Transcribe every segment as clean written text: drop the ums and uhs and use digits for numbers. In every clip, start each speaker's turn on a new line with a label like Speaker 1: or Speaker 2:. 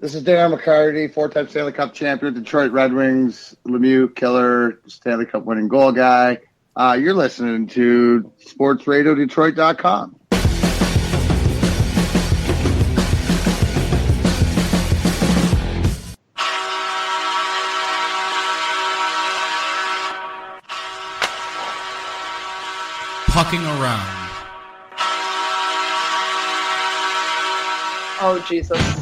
Speaker 1: This is Darren McCarty, four-time Stanley Cup champion, Detroit Red Wings, Lemieux killer, Stanley Cup winning goal guy. You're listening to SportsRadioDetroit.com.
Speaker 2: Pucking around.
Speaker 3: Oh, Jesus.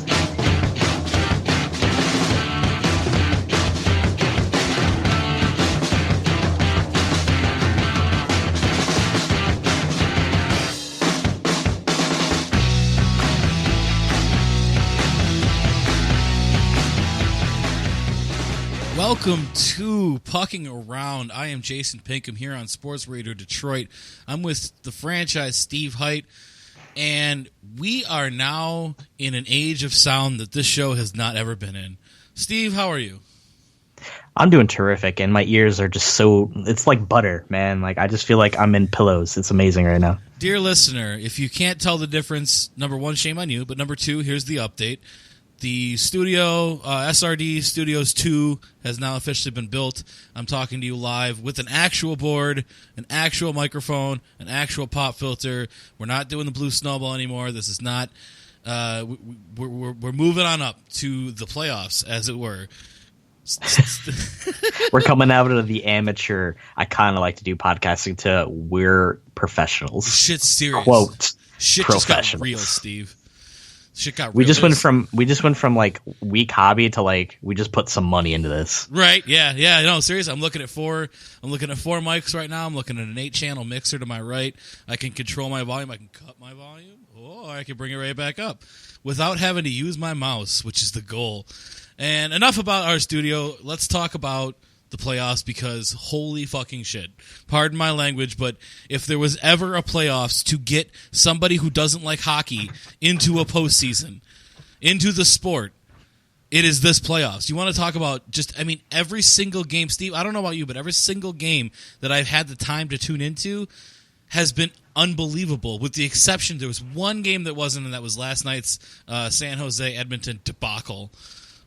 Speaker 2: Welcome to Pucking Around. I am Jason Pinkham here on Sports Radio Detroit. I'm with the franchise Steve Height, and we are now in an age of sound that this show has not ever been in. Steve, how are you?
Speaker 4: I'm doing terrific, and my ears are just it's like butter, man. Like, I just feel like I'm in pillows. It's amazing right now.
Speaker 2: Dear listener, if you can't tell the difference, number one, shame on you, but number two, here's the update. The studio, SRD Studios 2, has now officially been built. I'm talking to you live with an actual board, an actual microphone, an actual pop filter. We're not doing the blue snowball anymore. This is not. We're moving on up to the playoffs, as it were.
Speaker 4: We're coming out of the amateur. I kind of like to do podcasting to we're professionals.
Speaker 2: Shit's serious.
Speaker 4: Quote.
Speaker 2: Shit just got real, Steve. Shit got real.
Speaker 4: We just went from like weak hobby to like we just put some money into this.
Speaker 2: Right? Yeah. No, seriously. I'm looking at four mics right now. I'm looking at an 8-channel mixer to my right. I can control my volume. I can cut my volume. Oh, I can bring it right back up without having to use my mouse, which is the goal. And enough about our studio. Let's talk about the playoffs, because holy fucking shit. Pardon my language, but if there was ever a playoffs to get somebody who doesn't like hockey into a postseason, into the sport, it is this playoffs. You want to talk about every single game, Steve, I don't know about you, but every single game that I've had the time to tune into has been unbelievable, with the exception, there was one game that wasn't, and that was last night's San Jose Edmonton debacle.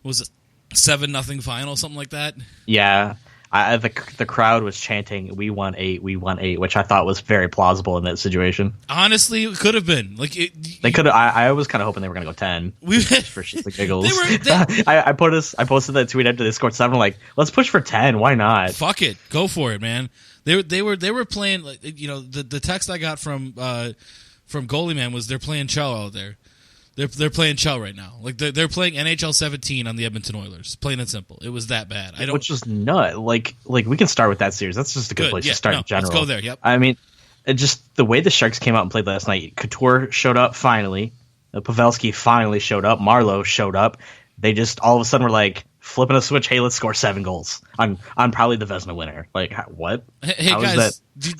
Speaker 2: Was it 7-0 final, something like that? Yeah.
Speaker 4: The crowd was chanting, "We won 8, we won 8," which I thought was very plausible in that situation.
Speaker 2: Honestly, it could have been.
Speaker 4: They could have. I was kind of hoping they were going to go 10. For shits and giggles. I posted that tweet after they scored 7. Like, let's push for 10. Why not?
Speaker 2: Fuck it, go for it, man. They were playing. The text I got from Goalie Man was they're playing cello out there. They're playing Chell right now. Like they're playing NHL 17 on the Edmonton Oilers. Plain and simple. It was that bad.
Speaker 4: Which is nut. Like we can start with that series. That's just a good place to start in general.
Speaker 2: Let's go there. Yep.
Speaker 4: I mean, just the way the Sharks came out and played last night. Couture showed up finally. Pavelski finally showed up. Marleau showed up. They just all of a sudden were like flipping a switch. Hey, let's score 7 goals. I'm probably the Vezina winner. Like what?
Speaker 2: Hey
Speaker 4: how
Speaker 2: guys, do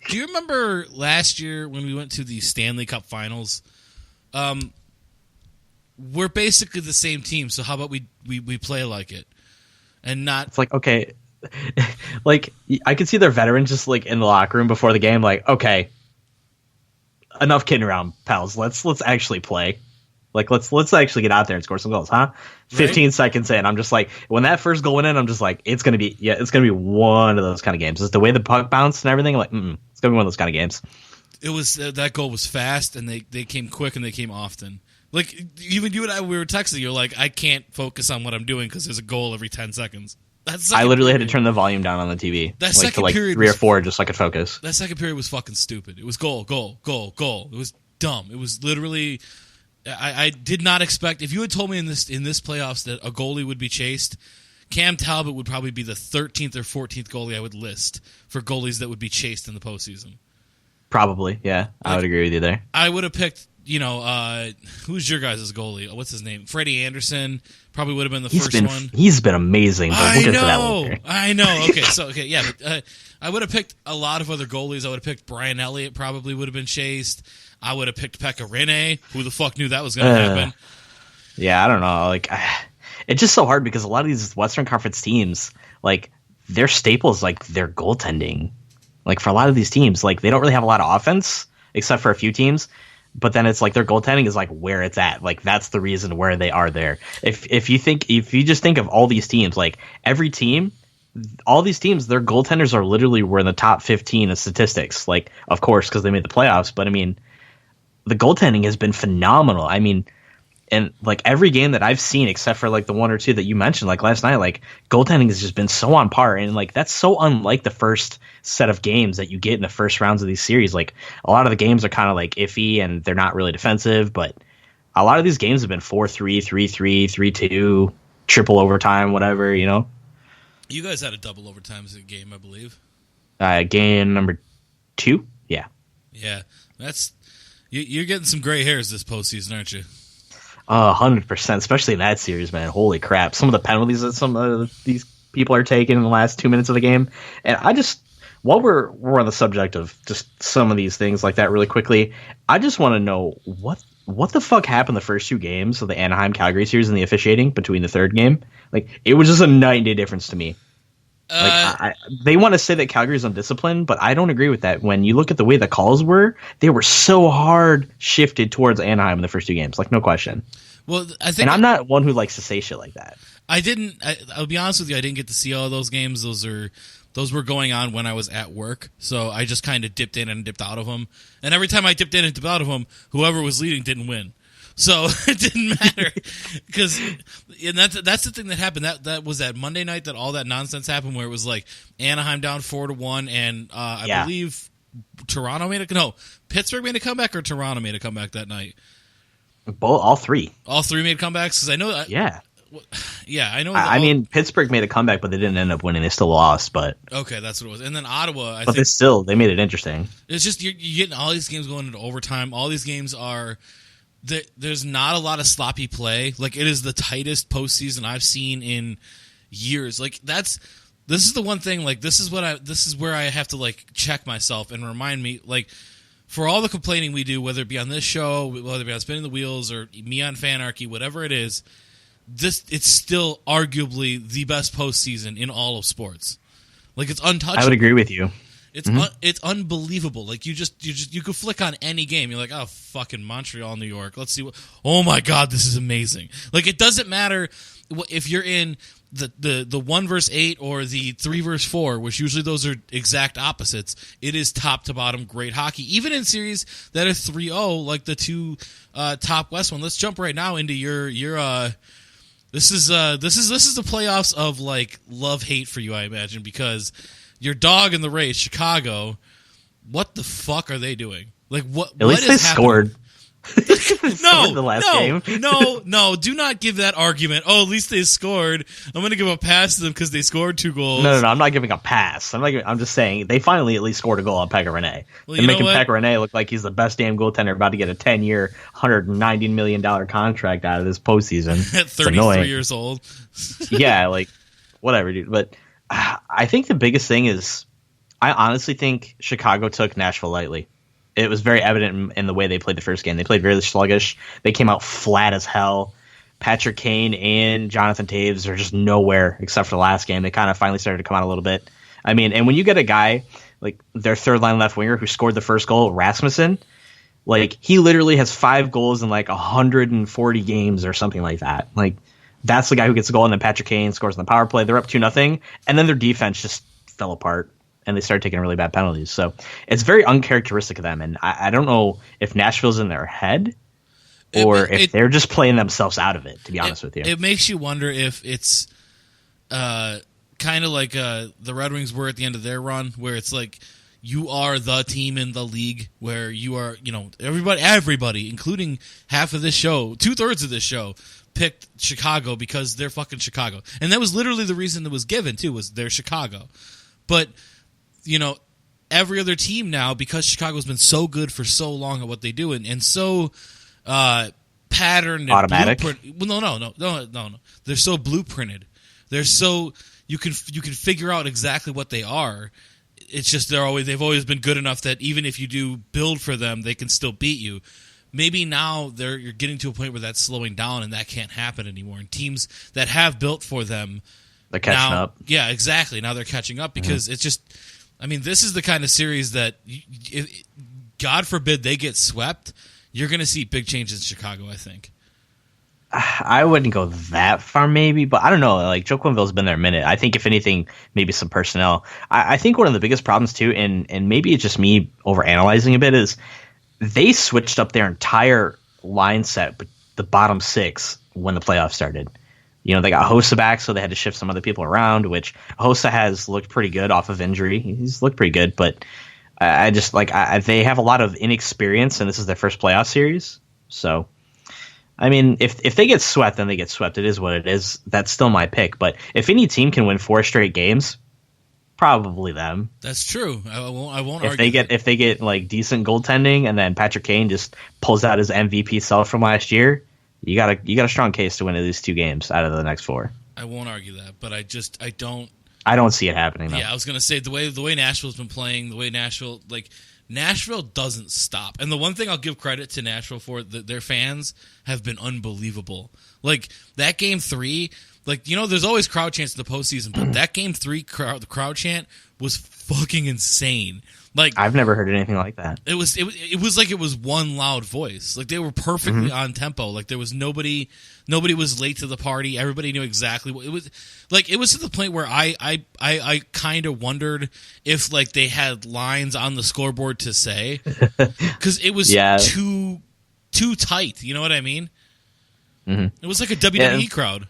Speaker 2: you remember last year when we went to the Stanley Cup Finals? We're basically the same team, so how about we play like it and not?
Speaker 4: It's like, okay, like I could see their veterans just like in the locker room before the game, like, okay, enough kidding around, pals. Let's actually play. Like let's actually get out there and score some goals, huh? 15 seconds in, I'm just like, when that first goal went in, I'm just like, it's gonna be one of those kind of games. It's the way the puck bounced and everything. I'm like, it's gonna be one of those kind of games.
Speaker 2: It was that goal was fast, and they came quick, and they came often. Like, even you and I, we were texting, you're like, I can't focus on what I'm doing because there's a goal every 10 seconds.
Speaker 4: I literally had to turn the volume down on the TV.
Speaker 2: That second period
Speaker 4: 3 or 4 just so I could focus.
Speaker 2: That second period was fucking stupid. It was goal. It was dumb. It was literally... I did not expect... If you had told me in this playoffs that a goalie would be chased, Cam Talbot would probably be the 13th or 14th goalie I would list for goalies that would be chased in the postseason.
Speaker 4: Probably, yeah. I would agree with you there.
Speaker 2: I would have picked... who's your guys' goalie? What's his name? Freddie Anderson probably would have been the first one.
Speaker 4: He's been amazing. But we'll get to that later.
Speaker 2: I know. Okay, yeah. But, I would have picked a lot of other goalies. I would have picked Brian Elliott. Probably would have been chased. I would have picked Pekka Rinne. Who the fuck knew that was going to happen?
Speaker 4: Yeah, I don't know. Like, it's just so hard because a lot of these Western Conference teams, like, their staples, like their goaltending. Like for a lot of these teams, like they don't really have a lot of offense except for a few teams. but then it's like their goaltending is like where it's at. Like that's the reason where they are there. If you just think of all these teams, like every team, all these teams, their goaltenders are literally were in the top 15 of statistics. Like, of course, because they made the playoffs, but I mean, the goaltending has been phenomenal. I mean, and like every game that I've seen, except for like the one or two that you mentioned, like last night, like goaltending has just been so on par, and like that's so unlike the first set of games that you get in the first rounds of these series. Like a lot of the games are kind of like iffy and they're not really defensive, but a lot of these games have been 4-3, 3-3, 3-2, triple overtime, whatever, you know.
Speaker 2: You guys had a double overtimes game, I believe.
Speaker 4: Game number 2, yeah.
Speaker 2: Yeah, that's you're getting some gray hairs this postseason, aren't you?
Speaker 4: 100%, especially in that series, man. Holy crap! Some of the penalties that some of these people are taking in the last 2 minutes of the game, and I just, while we're on the subject of just some of these things like that, really quickly, I just want to know what the fuck happened the first 2 games of the Anaheim Calgary series and the officiating between the third game. Like it was just a night and day difference to me. Like they want to say that Calgary's undisciplined, but I don't agree with that. When you look at the way the calls were, they were so hard shifted towards Anaheim in the first 2 games, like no question.
Speaker 2: Well, I think,
Speaker 4: and I'm not one who likes to say shit like that.
Speaker 2: I'll be honest with you, I didn't get to see all of those games. Those were going on when I was at work, so I just kind of dipped in and dipped out of them. And every time I dipped in and dipped out of them, whoever was leading didn't win. So it didn't matter, because that's the thing that happened. That was that Monday night that all that nonsense happened, where it was like Anaheim down 4-1, and I believe Pittsburgh made a comeback, or Toronto made a comeback that night.
Speaker 4: All three
Speaker 2: made comebacks, because I know that. Yeah, I know.
Speaker 4: I mean, Pittsburgh made a comeback, but they didn't end up winning. They still lost, but
Speaker 2: okay, that's what it was. And then Ottawa,
Speaker 4: they made it interesting.
Speaker 2: It's just you're getting all these games going into overtime. All these games are. There's not a lot of sloppy play. Like, it is the tightest postseason I've seen in years. Like, this is the one thing. Like, this is where I have to like check myself and remind me. Like, for all the complaining we do, whether it be on this show, whether it be on Spinning the Wheels, or me on Fanarchy, whatever it is, it's still arguably the best postseason in all of sports. Like, it's untouchable.
Speaker 4: I would agree with you.
Speaker 2: It's unbelievable. Like you could flick on any game. You're like, oh, fucking Montreal, New York. Let's see what. Oh my God, this is amazing. Like, it doesn't matter if you're in the 1 versus 8 or the 3 versus 4, which usually those are exact opposites. It is top to bottom great hockey. Even in series that are 3-0, like the 2 top West one. Let's jump right now into your. This is the playoffs of like love hate for you, I imagine, because. Your dog in the race, Chicago. What the fuck are they doing? Like what?
Speaker 4: At least they scored.
Speaker 2: No,
Speaker 4: the last game.
Speaker 2: no. Do not give that argument. Oh, at least they scored. I'm going to give a pass to them because they scored 2 goals.
Speaker 4: No. I'm not giving a pass. I'm just saying they finally at least scored a goal on Pekka Rinne.
Speaker 2: Well,
Speaker 4: and making Pekka Rinne look like he's the best damn goaltender, about to get a 10-year, $190 million contract out of this postseason.
Speaker 2: At 33 years old.
Speaker 4: Yeah, like whatever, dude. But I think the biggest thing is, I honestly think Chicago took Nashville lightly. It was very evident in the way they played the first game. They played very sluggish. They came out flat as hell. Patrick Kane and Jonathan Taves are just nowhere except for the last game. They kind of finally started to come out a little bit. I mean, and when you get a guy like their third-line left winger who scored the first goal, Rasmussen, like he literally has 5 goals in like 140 games or something like that. Like, that's the guy who gets the goal, and then Patrick Kane scores on the power play. They're up 2-0, and then their defense just fell apart, and they started taking really bad penalties. So it's very uncharacteristic of them, and I don't know if Nashville's in their head or if they're just playing themselves out of it, to be honest with you.
Speaker 2: It makes you wonder if it's kind of like the Red Wings were at the end of their run, where it's like you are the team in the league, where you are, everybody, including half of this show, 2/3 of this show, picked Chicago because they're fucking Chicago. And that was literally the reason that was given, too, was they're Chicago. But, every other team now, because Chicago's been so good for so long at what they do and so patterned and
Speaker 4: automatic.
Speaker 2: Well, no. They're so blueprinted. They're so you can figure out exactly what they are. It's just they've always been good enough that even if you do build for them, they can still beat you. Maybe now you're getting to a point where that's slowing down and that can't happen anymore. And teams that have built for them,
Speaker 4: they're catching up.
Speaker 2: Yeah, exactly. Now they're catching up because it's just, this is the kind of series that, God forbid they get swept, you're going to see big changes in Chicago, I think.
Speaker 4: I wouldn't go that far, maybe, but I don't know. Like, Joe Quenneville's been there a minute. I think, if anything, maybe some personnel. I think one of the biggest problems, too, and maybe it's just me overanalyzing a bit, is they switched up their entire line set, but the bottom six, when the playoffs started. You know, they got Hossa back, so they had to shift some other people around, which Hossa has looked pretty good off of injury. He's looked pretty good, but I just, like, they have a lot of inexperience, and this is their first playoff series, so... I mean, if they get swept, then they get swept. It is what it is. That's still my pick. But if any team can win 4 straight games, probably them.
Speaker 2: That's true. I won't
Speaker 4: if
Speaker 2: argue.
Speaker 4: If they get like decent goaltending, and then Patrick Kane just pulls out his MVP self from last year, you got a strong case to win at least 2 games out of the next 4.
Speaker 2: I won't argue that, but I don't.
Speaker 4: I don't see it happening. Though.
Speaker 2: Yeah, I was gonna say the way Nashville's been playing, the way Nashville doesn't stop. And the one thing I'll give credit to Nashville for, their fans have been unbelievable. Like, that Game 3, like, you know, there's always crowd chants in the postseason, but that Game 3 the crowd chant was fucking insane. Like,
Speaker 4: I've never heard anything like that.
Speaker 2: It was like it was one loud voice. Like, they were perfectly on tempo. Like, there was nobody was late to the party. Everybody knew exactly what it was. Like, it was to the point where I kind of wondered if, like, they had lines on the scoreboard to say, because it was too tight. You know what I mean? Mm-hmm. It was like a WWE crowd.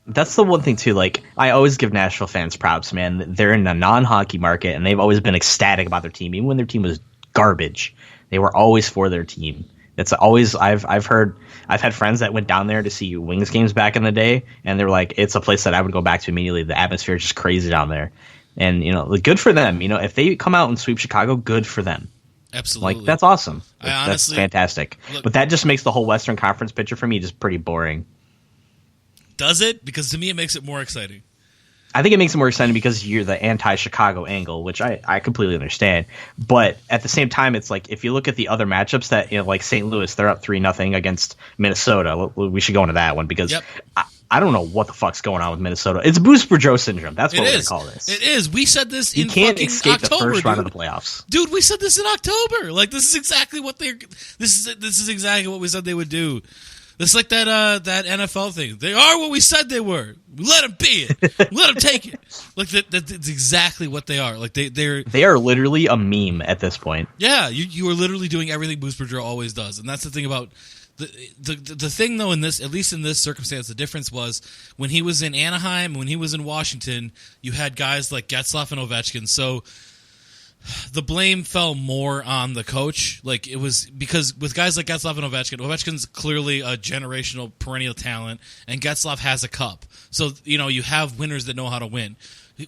Speaker 4: That's the one thing, too. Like, I always give Nashville fans props, man. They're in a non-hockey market, and they've always been ecstatic about their team. Even when their team was garbage, they were always for their team. It's always, I've had friends that went down there to see Wings games back in the day, and they were like, it's a place that I would go back to immediately. The atmosphere is just crazy down there. And, you know, good for them. You know, if they come out and sweep Chicago, good for them.
Speaker 2: Absolutely.
Speaker 4: Like, that's awesome.
Speaker 2: Honestly,
Speaker 4: that's fantastic. Look, but that just makes the whole Western Conference picture for me just pretty boring.
Speaker 2: Does it? Because to me, it makes it more exciting.
Speaker 4: I think it makes it more exciting because you're the anti-Chicago angle, which I completely understand. But at the same time, it's like, if you look at the other matchups that, you know, like St. Louis, they're up 3-0 against Minnesota. We should go into that one because I don't know what the fuck's going on with Minnesota. It's Boost for Joe syndrome. That's what we're going to call this.
Speaker 2: It is. We said this in
Speaker 4: fucking October. You can't escape the first round of the playoffs.
Speaker 2: Dude, we said this in October. Like, this is exactly what this is exactly what we said they would do. It's like that NFL thing. They are what we said they were. Let them be it. Let them take it. Like, that's exactly what they are. Like, they are
Speaker 4: literally a meme at this point.
Speaker 2: Yeah, you are literally doing everything Boost Bridger always does, and that's the thing about the thing though. In this, at least in this circumstance, the difference was when he was in Anaheim, when he was in Washington, you had guys like Getzlaf and Ovechkin. So the blame fell more on the coach. Like, it was because with guys like Getzlaf and Ovechkin's clearly a generational perennial talent, and Getzlaf has a cup. So, you know, you have winners that know how to win.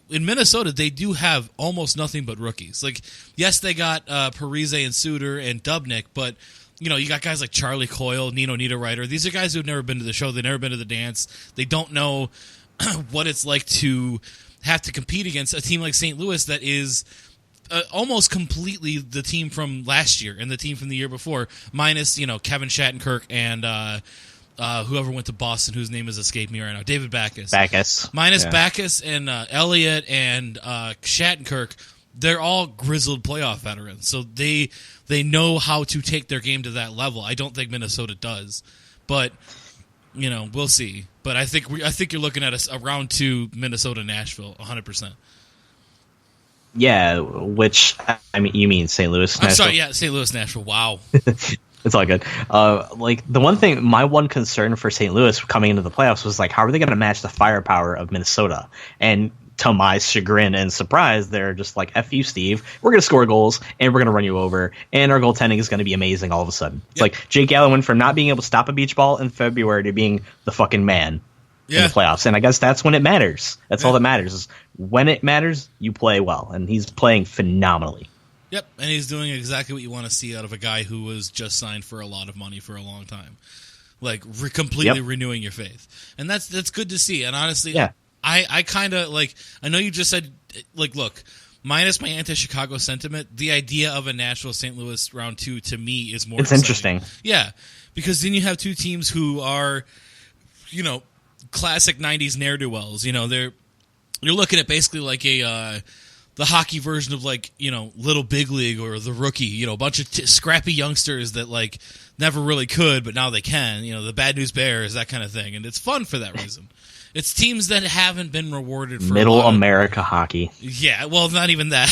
Speaker 2: In Minnesota, they do have almost nothing but rookies. Like, yes, they got Parise and Suter and Dubnyk, but, you know, you got guys like Charlie Coyle, Nino Niederreiter. These are guys who have never been to the show. They've never been to the dance. They don't know what it's like to have to compete against a team like St. Louis that is almost completely the team from last year and the team from the year before, minus, you know, Kevin Shattenkirk and whoever went to Boston, whose name is escaping me right now, David Backes. Minus Backes and Elliott and Shattenkirk, they're all grizzled playoff veterans, so they know how to take their game to that level. I don't think Minnesota does, but you know, we'll see. But I think you're looking at a round 2 Minnesota-Nashville 100%.
Speaker 4: Yeah, which, I mean, you mean St. Louis, Nashville?
Speaker 2: I'm sorry, yeah, St. Louis, Nashville. Wow.
Speaker 4: It's all good. Like, the one thing, my one concern for St. Louis coming into the playoffs was, like, how are they going to match the firepower of Minnesota? And to my chagrin and surprise, they're just like, F you, Steve. We're going to score goals, and we're going to run you over, and our goaltending is going to be amazing all of a sudden. It's like Jake Allen went from not being able to stop a beach ball in February to being the fucking man in the playoffs. And I guess that's when it matters. That's all that matters. Is when it matters, you play well. And he's playing phenomenally.
Speaker 2: Yep, and he's doing exactly what you want to see out of a guy who was just signed for a lot of money for a long time. Like, completely renewing your faith. And that's good to see. And honestly, I kind of, like, I know you just said, like, look, minus my anti-Chicago sentiment, the idea of a Nashville St. Louis round 2 to me is more exciting.
Speaker 4: Interesting.
Speaker 2: Yeah, because then you have two teams who are, you know, classic 90s ne'er-do-wells. You know, you're looking at basically like the hockey version of like, Little Big League or the Rookie, a bunch of scrappy youngsters that like never really could, but now they can, the Bad News Bears, that kind of thing. And it's fun for that reason. It's teams that haven't been rewarded for
Speaker 4: Middle America hockey.
Speaker 2: Yeah, well, not even that.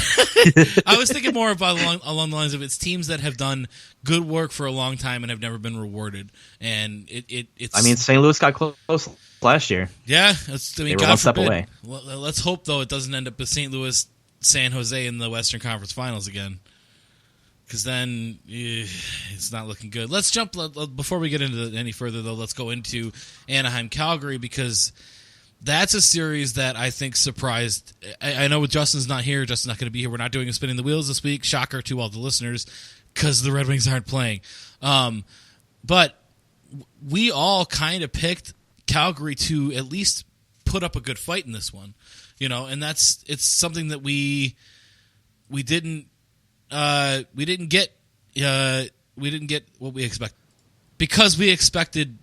Speaker 2: I was thinking more about along the lines of it's teams that have done good work for a long time and have never been rewarded. And it's.
Speaker 4: I mean, St. Louis got close last year.
Speaker 2: Yeah,
Speaker 4: they were one step away.
Speaker 2: Let's hope though it doesn't end up with St. Louis, San Jose in the Western Conference Finals again. Because then it's not looking good. Let's jump before we get into any further though. Let's go into Anaheim, Calgary, because that's a series that I think surprised. I know with Justin's not here. Justin's not going to be here. We're not doing a spinning the wheels this week. Shocker to all the listeners, because the Red Wings aren't playing. But we all kind of picked Calgary to at least put up a good fight in this one, and it's something that we didn't get what we expected, because we expected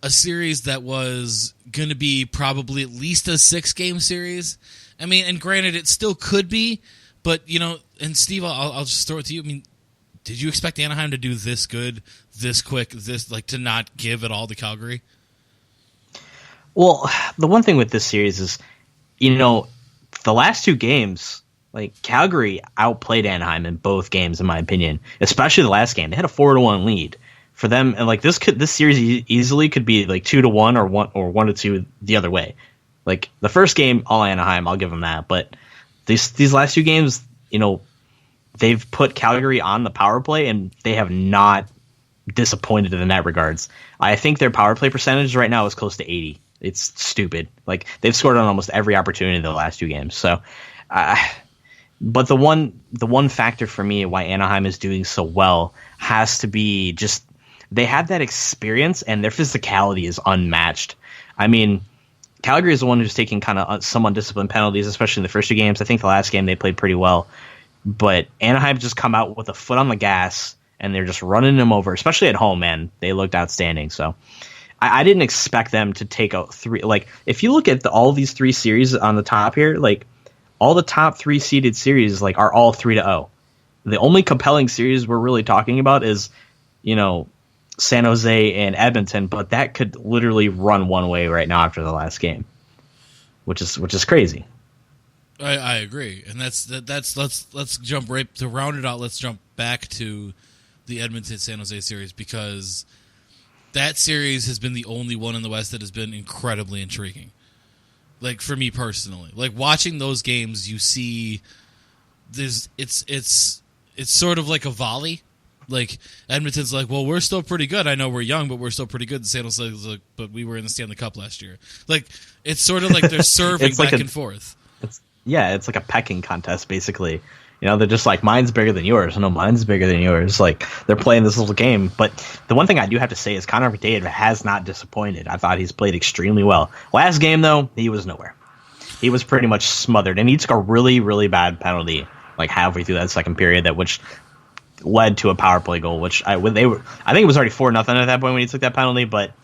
Speaker 2: a series that was going to be probably at least a 6-game series. I mean, and granted, it still could be, but and Steve, I'll just throw it to you. I mean, did you expect Anaheim to do this good, this quick, to not give it all to Calgary?
Speaker 4: Well, the one thing with this series is, the last 2 games, like Calgary outplayed Anaheim in both games, in my opinion. Especially the last game, they had a 4-1 lead for them, and like this series easily could be like 2-1 or 1-2 the other way. Like the first game, all Anaheim, I'll give them that. But these last 2 games, they've put Calgary on the power play, and they have not disappointed in that regards. I think their power play percentage right now is close to 80. It's stupid. Like they've scored on almost every opportunity in the last 2 games. So. But the one factor for me why Anaheim is doing so well has to be just they have that experience, and their physicality is unmatched. I mean, Calgary is the one who's taking kind of some undisciplined penalties, especially in the first 2 games. I think the last game they played pretty well. But Anaheim just come out with a foot on the gas, and they're just running them over, especially at home, man. They looked outstanding. So I didn't expect them to take out 3. Like, if you look at all these 3 series on the top here, like, all the top 3 seeded series like are all 3-0. The only compelling series we're really talking about is, San Jose and Edmonton, but that could literally run one way right now after the last game, which is crazy.
Speaker 2: I agree, and that's let's jump right to round it out. Let's jump back to the Edmonton San Jose series, because that series has been the only one in the West that has been incredibly intriguing. Like for me personally, like watching those games, you see, it's sort of like a volley. Like Edmonton's like, well, we're still pretty good. I know we're young, but we're still pretty good. And San Jose's like, but we were in the Stanley Cup last year. Like it's sort of like they're serving back and forth.
Speaker 4: It's like a pecking contest, basically. They're just like, mine's bigger than yours. No, mine's bigger than yours. Like they're playing this little game. But the one thing I do have to say is Connor McDavid has not disappointed. I thought he's played extremely well. Last game though, he was nowhere. He was pretty much smothered, and he took a really, really bad penalty like halfway through that second period, which led to a power play goal, which I think it was already 4-0 at that point when he took that penalty, but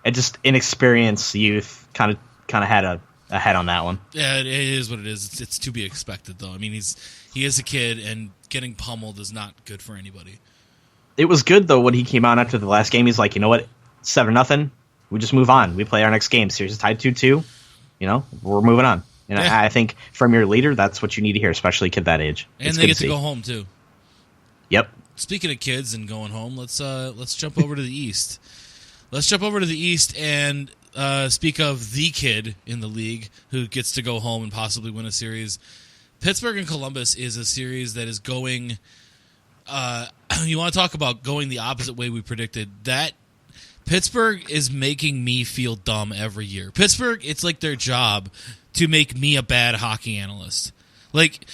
Speaker 4: it just inexperienced youth kind of had a head on that one.
Speaker 2: Yeah, it is what it is. It's to be expected though. I mean, he is a kid, and getting pummeled is not good for anybody.
Speaker 4: It was good though when he came out after the last game. He's like, you know what, 7-0. We just move on. We play our next game. Series is tied 2-2. We're moving on.
Speaker 2: Yeah.
Speaker 4: I think from your leader, that's what you need to hear, especially a kid that age.
Speaker 2: And they get to go home too.
Speaker 4: Yep.
Speaker 2: Speaking of kids and going home, let's jump over to the East. Let's jump over to the East and speak of the kid in the league who gets to go home and possibly win a series. Pittsburgh and Columbus is a series that is going. You want to talk about going the opposite way we predicted? That Pittsburgh is making me feel dumb every year. Pittsburgh, it's like their job to make me a bad hockey analyst. Like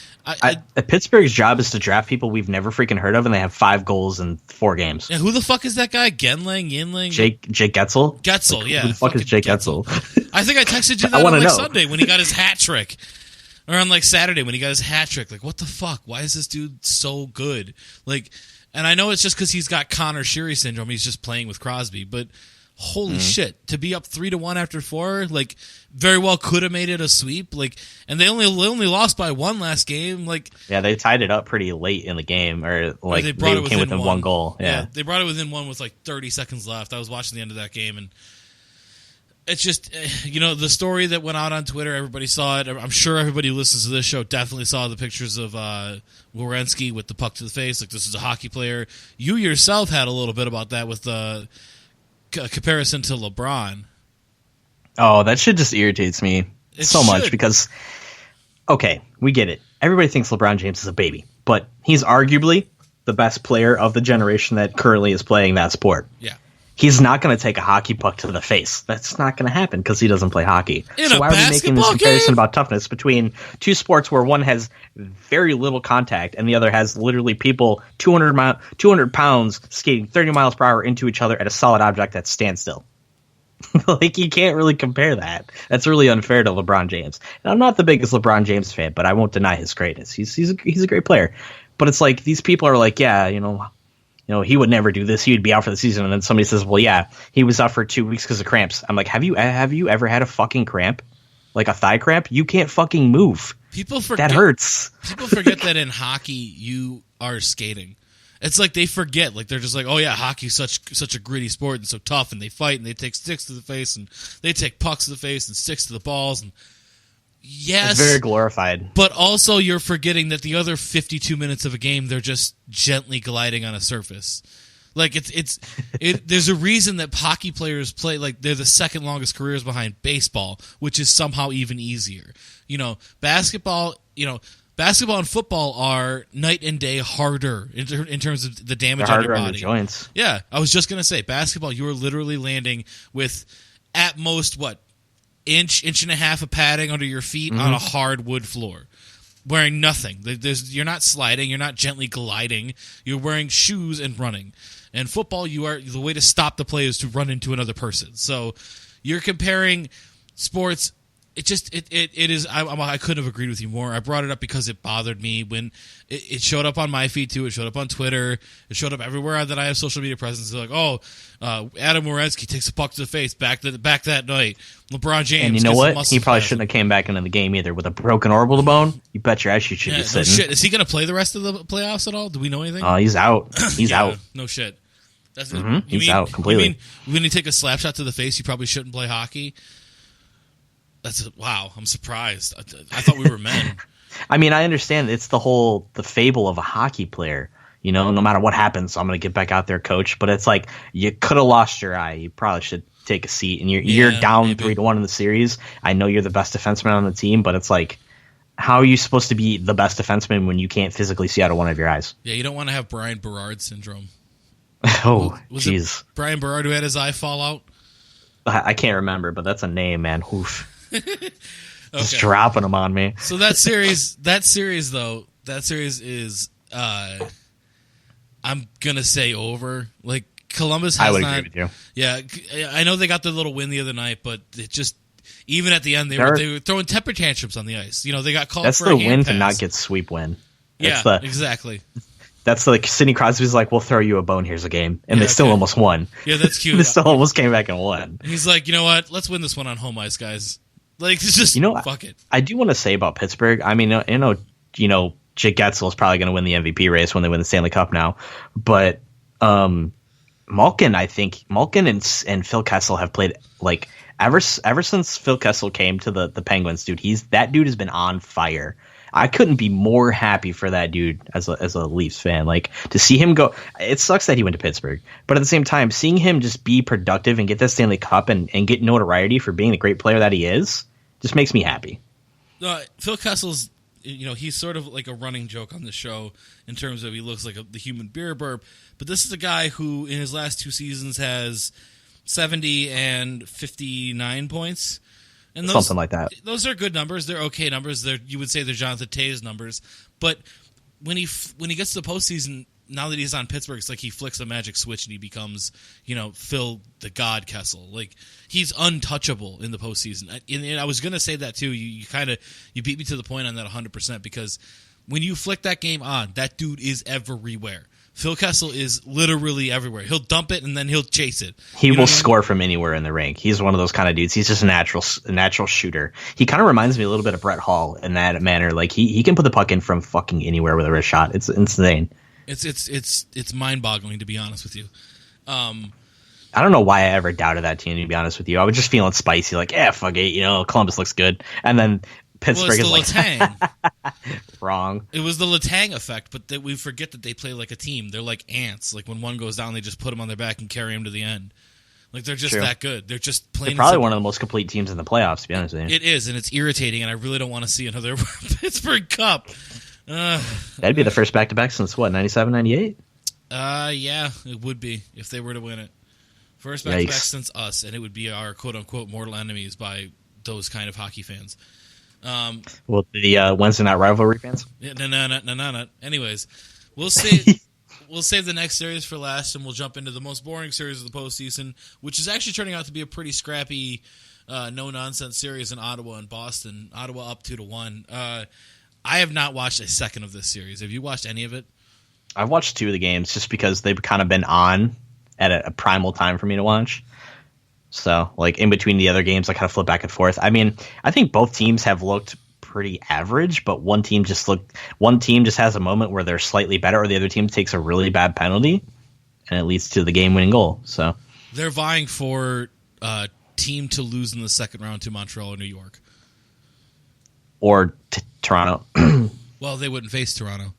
Speaker 4: Pittsburgh's job is to draft people we've never freaking heard of, and they have 5 goals in 4 games.
Speaker 2: Yeah, who the fuck is that guy? Genling, Yinling,
Speaker 4: Jake Getzel.
Speaker 2: Getzel, yeah.
Speaker 4: Who the fuck is Jake Getzel?
Speaker 2: I think I texted you that on like Sunday when he got his hat trick, or on like Saturday when he got his hat trick. Like, what the fuck? Why is this dude so good? Like, and I know it's just because he's got Connor Sheary syndrome. He's just playing with Crosby, but holy shit, to be up 3-1 after 4, like, very well could have made it a sweep. Like, and they only lost by 1 last game. Like,
Speaker 4: yeah, they tied it up pretty late in the game, or like
Speaker 2: they brought it
Speaker 4: came within 1 goal. Yeah,
Speaker 2: they brought it within 1 with like 30 seconds left. I was watching the end of that game, and it's just, the story that went out on Twitter, everybody saw it. I'm sure everybody who listens to this show definitely saw the pictures of Werenski with the puck to the face. Like, this is a hockey player. You yourself had a little bit about that with the comparison to LeBron.
Speaker 4: Oh, that shit just irritates me much because, okay, we get it. Everybody thinks LeBron James is a baby, but he's arguably the best player of the generation that currently is playing that sport.
Speaker 2: Yeah.
Speaker 4: He's not going to take a hockey puck to the face. That's not going to happen because he doesn't play hockey. So why are we making this comparison about toughness between two sports where one has very little contact and the other has literally people 200 pounds skating 30 miles per hour into each other at a solid object that stands still? Like, you can't really compare that. That's really unfair to LeBron James. And I'm not the biggest LeBron James fan, but I won't deny his greatness. He's a great player. But it's like, these people are like, yeah, he would never do this. He would be out for the season. And then somebody says, well, yeah, he was out for 2 weeks because of cramps. I'm like, have you ever had a fucking cramp? Like a thigh cramp? You can't fucking move.
Speaker 2: People forget
Speaker 4: that hurts.
Speaker 2: People forget that in hockey you are skating. It's like they forget. Like, they're just like, oh yeah, hockey's such a gritty sport and so tough, and they fight and they take sticks to the face and they take pucks to the face and sticks to the balls, and yes,
Speaker 4: it's very glorified.
Speaker 2: But also, you're forgetting that the other 52 minutes of a game, they're just gently gliding on a surface. Like, there's a reason that hockey players play, like, they're the second longest careers behind baseball, which is somehow even easier. Basketball and football are night and day harder in terms of the damage on your body. On your
Speaker 4: joints.
Speaker 2: Yeah, I was just going to say, basketball, you are literally landing with, at most, inch and a half of padding under your feet on a hard wood floor, wearing nothing. You're not sliding, you're not gently gliding, you're wearing shoes and running. And football, the way to stop the play is to run into another person. So you're comparing sports. It is. I couldn't have agreed with you more. I brought it up because it bothered me when it showed up on my feed too. It showed up on Twitter. It showed up everywhere that I have social media presence. They're like, Adam Werenski takes a puck to the face back that night. LeBron James.
Speaker 4: And you know what? He probably shouldn't have came back into the game either with a broken orbital bone. You bet your ass you should be sitting.
Speaker 2: No shit. Is he going to play the rest of the playoffs at all? Do we know anything?
Speaker 4: Oh, he's out. He's out.
Speaker 2: No shit.
Speaker 4: He's out completely.
Speaker 2: You mean when you take a slap shot to the face, you probably shouldn't play hockey? Wow, I'm surprised. I thought we were men.
Speaker 4: I mean, I understand it's the fable of a hockey player. No matter what happens, I'm going to get back out there, coach. But it's like, you could have lost your eye. You probably should take a seat. And you're down maybe 3-1 in the series. I know you're the best defenseman on the team, but it's like, how are you supposed to be the best defenseman when you can't physically see out of one of your eyes?
Speaker 2: Yeah, you don't want to have Brian Berard syndrome.
Speaker 4: Oh, jeez.
Speaker 2: Brian Berard who had his eye fall out?
Speaker 4: I can't remember, but that's a name, man. Oof. Just dropping them on me.
Speaker 2: So that series is I'm gonna say over. Like, Columbus has
Speaker 4: agree with you.
Speaker 2: Yeah, I know they got their little win the other night, but it just, even at the end they were throwing temper tantrums on the ice. They got called.
Speaker 4: That's
Speaker 2: for a hand
Speaker 4: win
Speaker 2: pass.
Speaker 4: to not get sweep win.
Speaker 2: Exactly.
Speaker 4: That's like Sidney Crosby's like, we'll throw you a bone. Here's a game, and they still almost won.
Speaker 2: Yeah, that's cute.
Speaker 4: They still almost came back and won.
Speaker 2: He's like, you know what? Let's win this one on home ice, guys. Like, it's just, fuck it.
Speaker 4: I do want to say about Pittsburgh. I mean, Jake Getzel is probably going to win the MVP race when they win the Stanley Cup now. But Malkin and Phil Kessel have played, like, ever since Phil Kessel came to the Penguins, dude. That dude has been on fire. I couldn't be more happy for that dude as a Leafs fan. Like, to see him go, it sucks that he went to Pittsburgh, but at the same time, seeing him just be productive and get that Stanley Cup and get notoriety for being the great player that he is, just makes me happy.
Speaker 2: Phil Kessel's, he's sort of like a running joke on the show in terms of he looks like the human beer burp, but this is a guy who in his last 2 seasons has 70 and 59 points. And
Speaker 4: something like that.
Speaker 2: Those are good numbers. They're okay numbers. You would say they're Jonathan Toews numbers. But when he gets to the postseason, now that he's on Pittsburgh, it's like he flicks a magic switch and he becomes, Phil the God Kessel. Like, he's untouchable in the postseason. And I was going to say that too. You beat me to the point on that 100% because when you flick that game on, that dude is everywhere. Phil Kessel is literally everywhere. He'll dump it and then he'll chase it.
Speaker 4: He will score from anywhere in the rink. He's one of those kind of dudes. He's just a natural shooter. He kind of reminds me a little bit of Brett Hall in that manner. Like he can put the puck in from fucking anywhere with a wrist shot. It's insane.
Speaker 2: It's mind-boggling, to be honest with you.
Speaker 4: I don't know why I ever doubted that team, to be honest with you. I was just feeling spicy, like, fuck it, Columbus looks good. And then Pittsburgh is like,
Speaker 2: Letang.
Speaker 4: Wrong.
Speaker 2: It was the Letang effect, but we forget that they play like a team. They're like ants. Like when one goes down, they just put them on their back and carry them to the end. Like they're just that good. They're just playing.
Speaker 4: They're probably one of the most complete teams in the playoffs, to be honest with you.
Speaker 2: It is, and it's irritating, and I really don't want to see another Pittsburgh Cup.
Speaker 4: That'd be the first back-to-back since, what, 97, 98?
Speaker 2: Yeah, it would be if they were to win it. First back-to-back since us, and it would be our quote-unquote mortal enemies by those kind of hockey fans.
Speaker 4: Well, the Wednesday night rivalry fans?
Speaker 2: Yeah, no. Anyways, we'll save the next series for last, and we'll jump into the most boring series of the postseason, which is actually turning out to be a pretty scrappy, no-nonsense series in Ottawa and Boston. Ottawa up 2-1. I have not watched a second of this series. Have you watched any of it?
Speaker 4: I've watched 2 of the games just because they've kind of been on at a primal time for me to watch. So, like, in between the other games, I kind of flip back and forth. I mean, I think both teams have looked pretty average, but one team just has a moment where they're slightly better, or the other team takes a really bad penalty, and it leads to the game-winning goal. So
Speaker 2: they're vying for team to lose in the second round to Montreal or New York.
Speaker 4: Or Toronto.
Speaker 2: Well, they wouldn't face Toronto.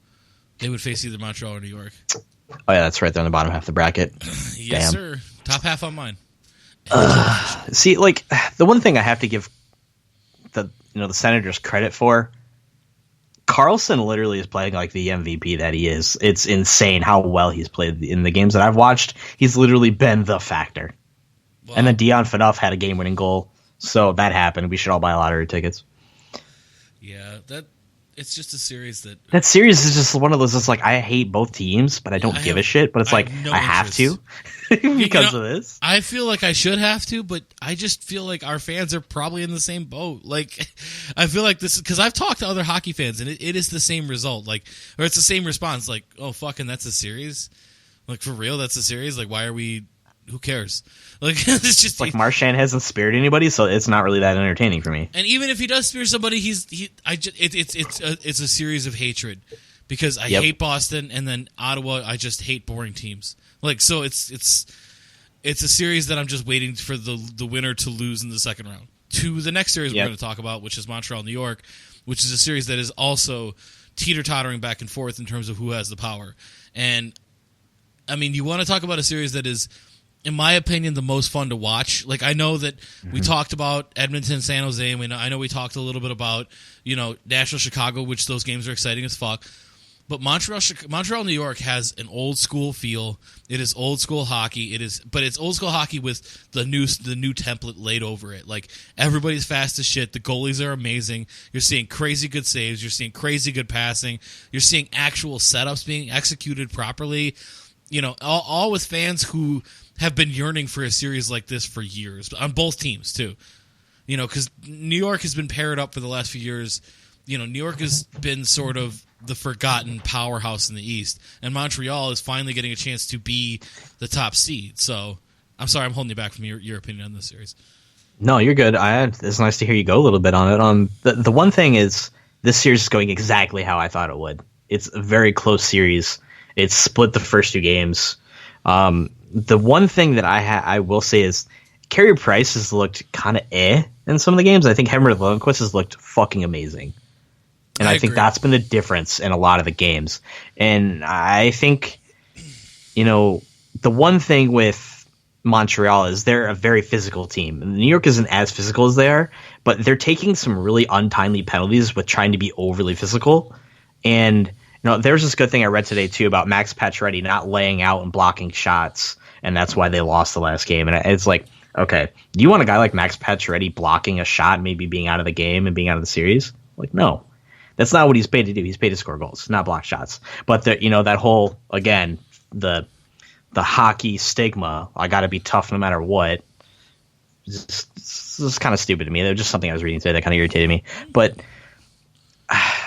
Speaker 2: They would face either Montreal or New York.
Speaker 4: Oh, yeah, that's right. They're in the bottom half of the bracket.
Speaker 2: Yes, sir. Top half on mine.
Speaker 4: See, like, the one thing I have to give the Senators credit for, Carlson literally is playing like the MVP that he is. It's insane how well he's played in the games that I've watched. He's literally been the factor. Wow. And then Dion Phaneuf had a game-winning goal, so that happened. We should all buy lottery tickets.
Speaker 2: Yeah, it's just a series
Speaker 4: that series is just one of those. It's like I hate both teams, but I don't give a shit. But it's like I have to because of this.
Speaker 2: I feel like I should have to, but I just feel like our fans are probably in the same boat. Like I feel like this because I've talked to other hockey fans, and it is the same result. Like, or it's the same response. Like, oh fucking, that's a series. Like for real, that's a series. Like, why are we? Who cares? Like it's just
Speaker 4: like Marchand hasn't spared anybody, so it's not really that entertaining for me.
Speaker 2: And even if he does spare somebody, it's a series of hatred because I hate Boston, and then Ottawa. I just hate boring teams. Like so, it's a series that I'm just waiting for the winner to lose in the second round. To the next series we're going to talk about, which is Montreal, New York, which is a series that is also teeter-tottering back and forth in terms of who has the power. And I mean, you want to talk about a series that is, in my opinion, the most fun to watch. Like I know that we talked about Edmonton, San Jose, and I know we talked a little bit about Nashville, Chicago, which those games are exciting as fuck. But Montreal, New York has an old school feel. It is old school hockey. But it's old school hockey with the new template laid over it. Like everybody's fast as shit. The goalies are amazing. You're seeing crazy good saves. You're seeing crazy good passing. You're seeing actual setups being executed properly. All with fans who have been yearning for a series like this for years on both teams too. Because New York has been paired up for the last few years. New York has been sort of the forgotten powerhouse in the East, and Montreal is finally getting a chance to be the top seed. So I'm sorry I'm holding you back from your opinion on this series.
Speaker 4: No, you're good. It's nice to hear you go a little bit on it. The one thing is this series is going exactly how I thought it would. It's a very close series. It's split the first 2 games. The one thing that I will say is Carey Price has looked kind of in some of the games. I think Henrik Lundqvist has looked fucking amazing. And I think that's been the difference in a lot of the games. And I think, the one thing with Montreal is they're a very physical team. New York isn't as physical as they are, but they're taking some really untimely penalties with trying to be overly physical. And there's this good thing I read today, too, about Max Pacioretty not laying out and blocking shots, and that's why they lost the last game. And it's like, okay, do you want a guy like Max Pacioretty blocking a shot, maybe being out of the game and being out of the series? Like, no. That's not what he's paid to do. He's paid to score goals, not block shots. But, that whole, again, the hockey stigma, I got to be tough no matter what, it's kind of stupid to me. That was just something I was reading today that kind of irritated me. But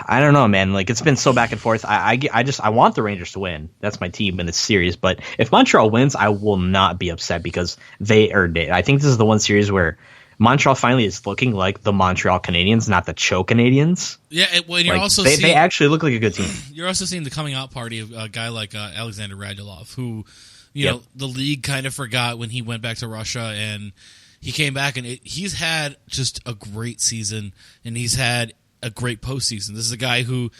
Speaker 4: I don't know, man. Like, it's been so back and forth. I want the Rangers to win. That's my team in this series. But if Montreal wins, I will not be upset because they earned it. I think this is the one series where Montreal finally is looking like the Montreal Canadiens, not the Cho Canadiens.
Speaker 2: Yeah, well, you're
Speaker 4: like,
Speaker 2: also
Speaker 4: they actually look like a good team.
Speaker 2: You're also seeing the coming out party of a guy like Alexander Radulov, who, you know, the league kind of forgot when he went back to Russia, and he came back, and he's had just a great season, and he's had a great postseason. This is a guy who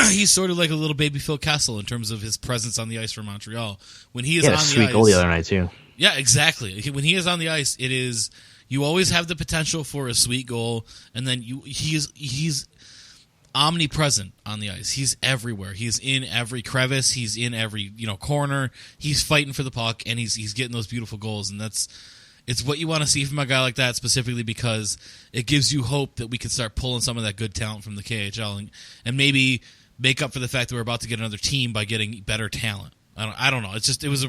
Speaker 2: he's sort of like a little baby Phil Kessel in terms of his presence on the ice for Montreal. When he is on the ice,
Speaker 4: sweet goal the other night too.
Speaker 2: Yeah, exactly. When he is on the ice, it is. You always have the potential for a sweet goal, and then he's omnipresent on the ice. He's everywhere. He's in every crevice. He's in every corner. He's fighting for the puck, and he's getting those beautiful goals. And it's what you want to see from a guy like that, specifically because it gives you hope that we can start pulling some of that good talent from the KHL and maybe make up for the fact that we're about to get another team by getting better talent. I don't know. It was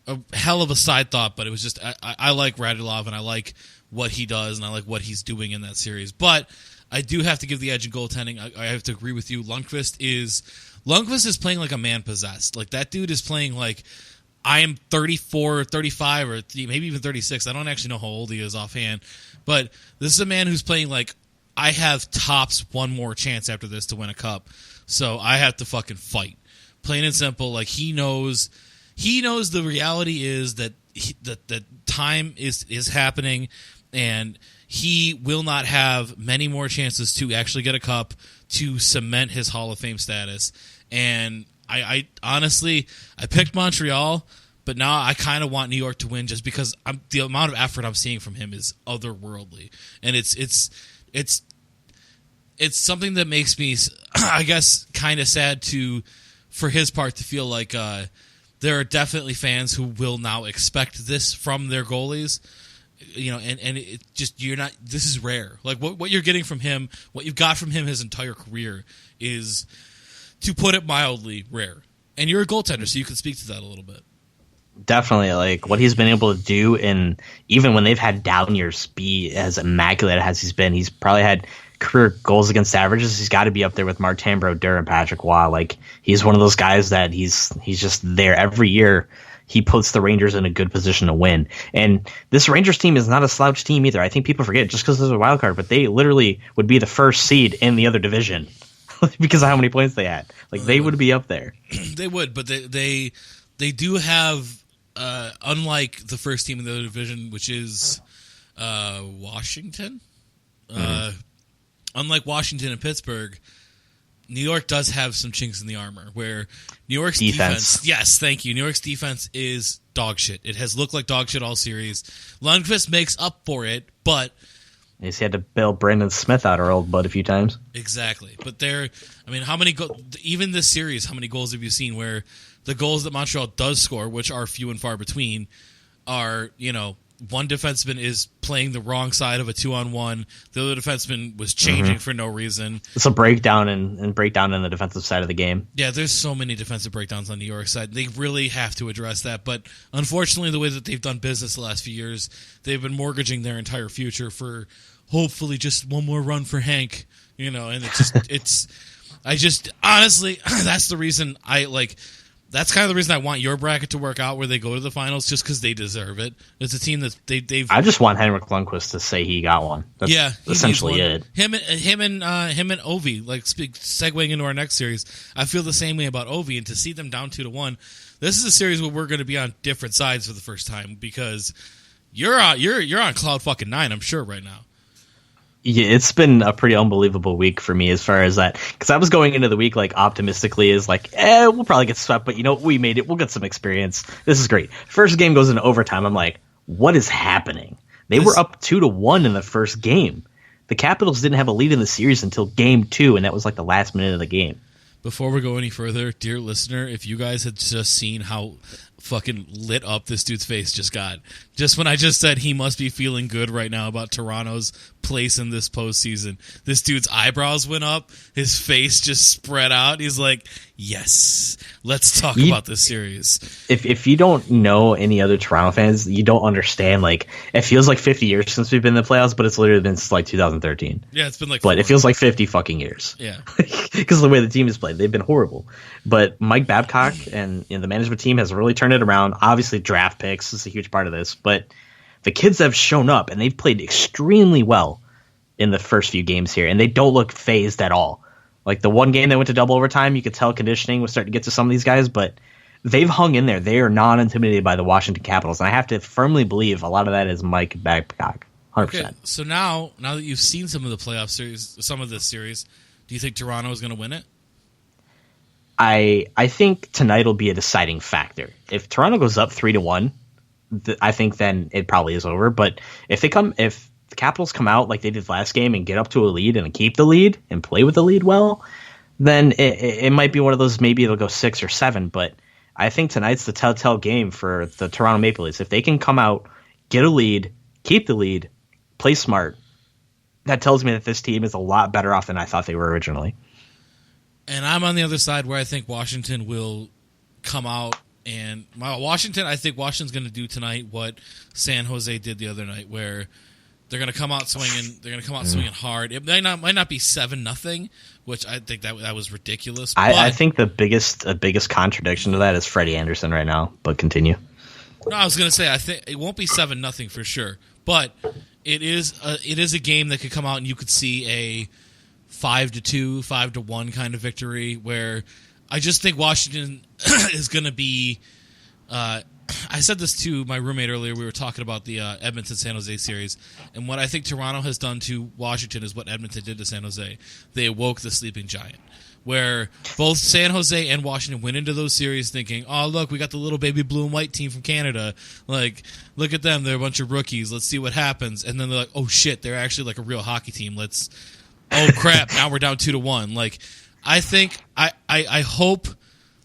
Speaker 2: a hell of a side thought, but it was just I like Radulov, and I like what he does, and I like what he's doing in that series. But I do have to give the edge in goaltending. I have to agree with you. Lundqvist is playing like a man possessed. Like, that dude is playing like I am 34, 35, or maybe even 36. I don't actually know how old he is offhand. But this is a man who's playing like I have tops one more chance after this to win a cup. So I have to fucking fight. Plain and simple. Like, he knows the reality is that that time is happening, and he will not have many more chances to actually get a cup to cement his Hall of Fame status. And I honestly, I picked Montreal, but now I kind of want New York to win just because the amount of effort I'm seeing from him is otherworldly, and it's something that makes me, I guess, kind of sad for his part to feel like there are definitely fans who will now expect this from their goalies. And it just, this is rare. Like, what you're getting from him, what you've got from him his entire career is, to put it mildly, rare. And you're a goaltender, so you can speak to that a little bit.
Speaker 4: Definitely, like, what he's been able to do, and even when they've had down years, be as immaculate as he's been, he's probably had career goals against averages. He's got to be up there with Martin Brodeur and Patrick Waugh. Like, he's one of those guys that he's just there every year. He puts the Rangers in a good position to win. And this Rangers team is not a slouch team either. I think people forget just because there's a wild card, but they literally would be the first seed in the other division because of how many points they had. Like, they would be up there.
Speaker 2: They would, but they do have, unlike the first team in the other division, which is Washington. Unlike Washington and Pittsburgh, New York does have some chinks in the armor, where New York's defense, yes, thank you. New York's defense is dog shit. It has looked like dog shit all series. Lundqvist makes up for it, but
Speaker 4: he's had to bail Brandon Smith out, our old bud, a few times.
Speaker 2: Exactly. But how many even this series, how many goals have you seen where the goals that Montreal does score, which are few and far between, are, one defenseman is playing the wrong side of a 2-on-1. The other defenseman was changing for no reason. It's a
Speaker 4: breakdown and breakdown in the defensive side of the game.
Speaker 2: Yeah, there's so many defensive breakdowns on New York's side. They really have to address that. But unfortunately, the way that they've done business the last few years, they've been mortgaging their entire future for hopefully just one more run for Hank. And honestly, that's the reason that's kind of the reason I want your bracket to work out where they go to the finals, just because they deserve it. It's a team that they've.
Speaker 4: I just want Henrik Lundqvist to say he got one. That's essentially it.
Speaker 2: Him and Ovi, like, segueing into our next series. I feel the same way about Ovi, and to see them down 2-1, this is a series where we're going to be on different sides for the first time, because you're on cloud fucking 9, I'm sure, right now.
Speaker 4: Yeah, it's been a pretty unbelievable week for me as far as that, because I was going into the week like optimistically is like, we'll probably get swept, but we made it. We'll get some experience. This is great. First game goes into overtime. I'm like, what is happening? They were up 2-1 in the first game. The Capitals didn't have a lead in the series until game 2, and that was like the last minute of the game.
Speaker 2: Before we go any further, dear listener, if you guys had just seen how fucking lit up this dude's face just got. Just when I just said he must be feeling good right now about Toronto's place in this postseason, this dude's eyebrows went up, his face just spread out. He's like, yes, let's talk about this series.
Speaker 4: If you don't know any other Toronto fans, you don't understand. Like, it feels like 50 years since we've been in the playoffs, but it's literally been since like 2013.
Speaker 2: Yeah, it's been like
Speaker 4: 4. But it feels like 50 fucking years.
Speaker 2: Yeah.
Speaker 4: Because of the way the team has played. They've been horrible. But Mike Babcock and the management team has really turned it around. Obviously, draft picks is a huge part of this. But the kids have shown up, and they've played extremely well in the first few games here. And they don't look phased at all. Like, the one game they went to double overtime, you could tell conditioning was starting to get to some of these guys. But they've hung in there. They are not intimidated by the Washington Capitals. And I have to firmly believe a lot of that is Mike Babcock. 100%.
Speaker 2: Okay, so now that you've seen some of the playoff series, some of this series, do you think Toronto is going to win it?
Speaker 4: I think tonight will be a deciding factor. If Toronto goes up 3-1, I think then it probably is over. But if the Capitals come out like they did last game and get up to a lead and keep the lead and play with the lead well, then it might be one of those. Maybe it'll go 6 or 7. But I think tonight's the telltale game for the Toronto Maple Leafs. If they can come out, get a lead, keep the lead, play smart, that tells me that this team is a lot better off than I thought they were originally.
Speaker 2: And I'm on the other side where I think Washington will come out. And I think Washington's going to do tonight what San Jose did the other night, where they're going to come out swinging. They're going to come out swinging hard. It might not be 7-0, which I think that was ridiculous.
Speaker 4: I think the biggest contradiction to that is Freddie Anderson right now. But continue.
Speaker 2: No, I was going to say I think it won't be 7-0 for sure, but it is a game that could come out and you could see a 5-2, 5-1 kind of victory, where I just think Washington is going to be. I said this to my roommate earlier. We were talking about the Edmonton San Jose series, and what I think Toronto has done to Washington is what Edmonton did to San Jose. They awoke the sleeping giant, where both San Jose and Washington went into those series thinking, "Oh, look, we got the little baby blue and white team from Canada. Like, look at them; they're a bunch of rookies. Let's see what happens." And then they're like, "Oh shit, they're actually like a real hockey team. Oh crap, now we're down 2-1." Like, I think I hope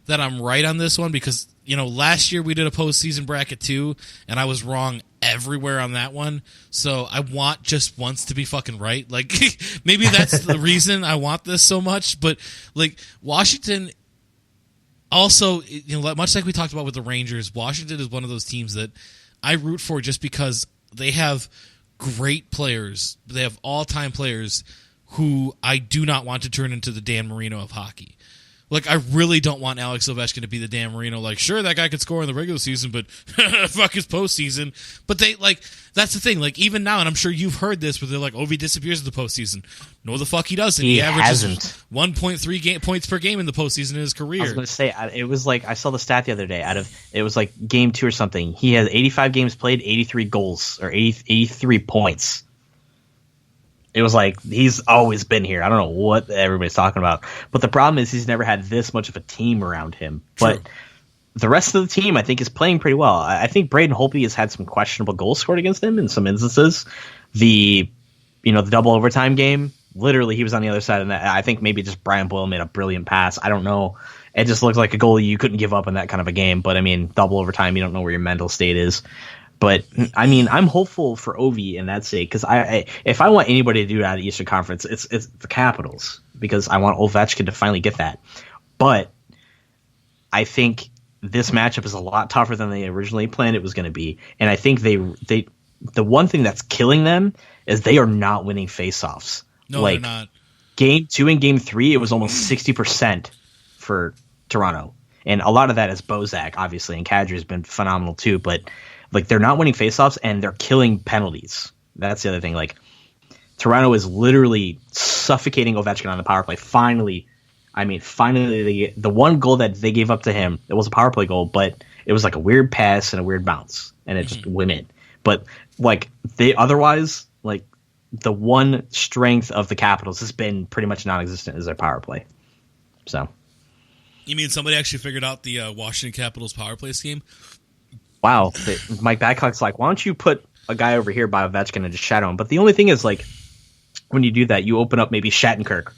Speaker 2: that I'm right on this one, because last year we did a postseason bracket too, and I was wrong everywhere on that one. So I want just once to be fucking right. Like, maybe that's the reason I want this so much. But like, Washington also, much like we talked about with the Rangers, Washington is one of those teams that I root for just because they have great players. They have all-time players who I do not want to turn into the Dan Marino of hockey. Like, I really don't want Alex Ovechkin to be the Dan Marino. Like, sure, that guy could score in the regular season, but fuck his postseason. But that's the thing. Like, even now, and I'm sure you've heard this, where they're like, Ovi disappears in the postseason. No, the fuck he doesn't.
Speaker 4: He
Speaker 2: averages
Speaker 4: hasn't.
Speaker 2: 1.3 points per game in the postseason in his career.
Speaker 4: I was going to say, it was like, I saw the stat the other day. It was like game 2 or something. He has 85 games played, 83 goals, or 83 points. It was like, he's always been here. I don't know what everybody's talking about. But the problem is he's never had this much of a team around him.
Speaker 2: True.
Speaker 4: But the rest of the team, I think, is playing pretty well. I think Braden Holtby has had some questionable goals scored against him in some instances. The double overtime game, literally he was on the other side of that. I think maybe just Brian Boyle made a brilliant pass. I don't know. It just looked like a goal you couldn't give up in that kind of a game. But, I mean, double overtime, you don't know where your mental state is. But, I mean, I'm hopeful for Ovi in that sake, because if I want anybody to do it out of the Eastern Conference, it's the Capitals, because I want Ovechkin to finally get that. But I think this matchup is a lot tougher than they originally planned it was going to be. And I think the one thing that's killing them is they are not winning faceoffs.
Speaker 2: No, they're not.
Speaker 4: Game 2 and Game 3, it was almost 60% for Toronto. And a lot of that is Bozak, obviously, and Kadri has been phenomenal too, but like, they're not winning faceoffs and they're killing penalties. That's the other thing. Like, Toronto is literally suffocating Ovechkin on the power play. Finally, the one goal that they gave up to him, it was a power play goal, but it was like a weird pass and a weird bounce, and it just went in. But like, the one strength of the Capitals has been pretty much non-existent as their power play. So,
Speaker 2: you mean somebody actually figured out the Washington Capitals power play scheme?
Speaker 4: Wow, Mike Babcock's like, why don't you put a guy over here by Ovechkin and just shadow him? But the only thing is, like, when you do that, you open up maybe Shattenkirk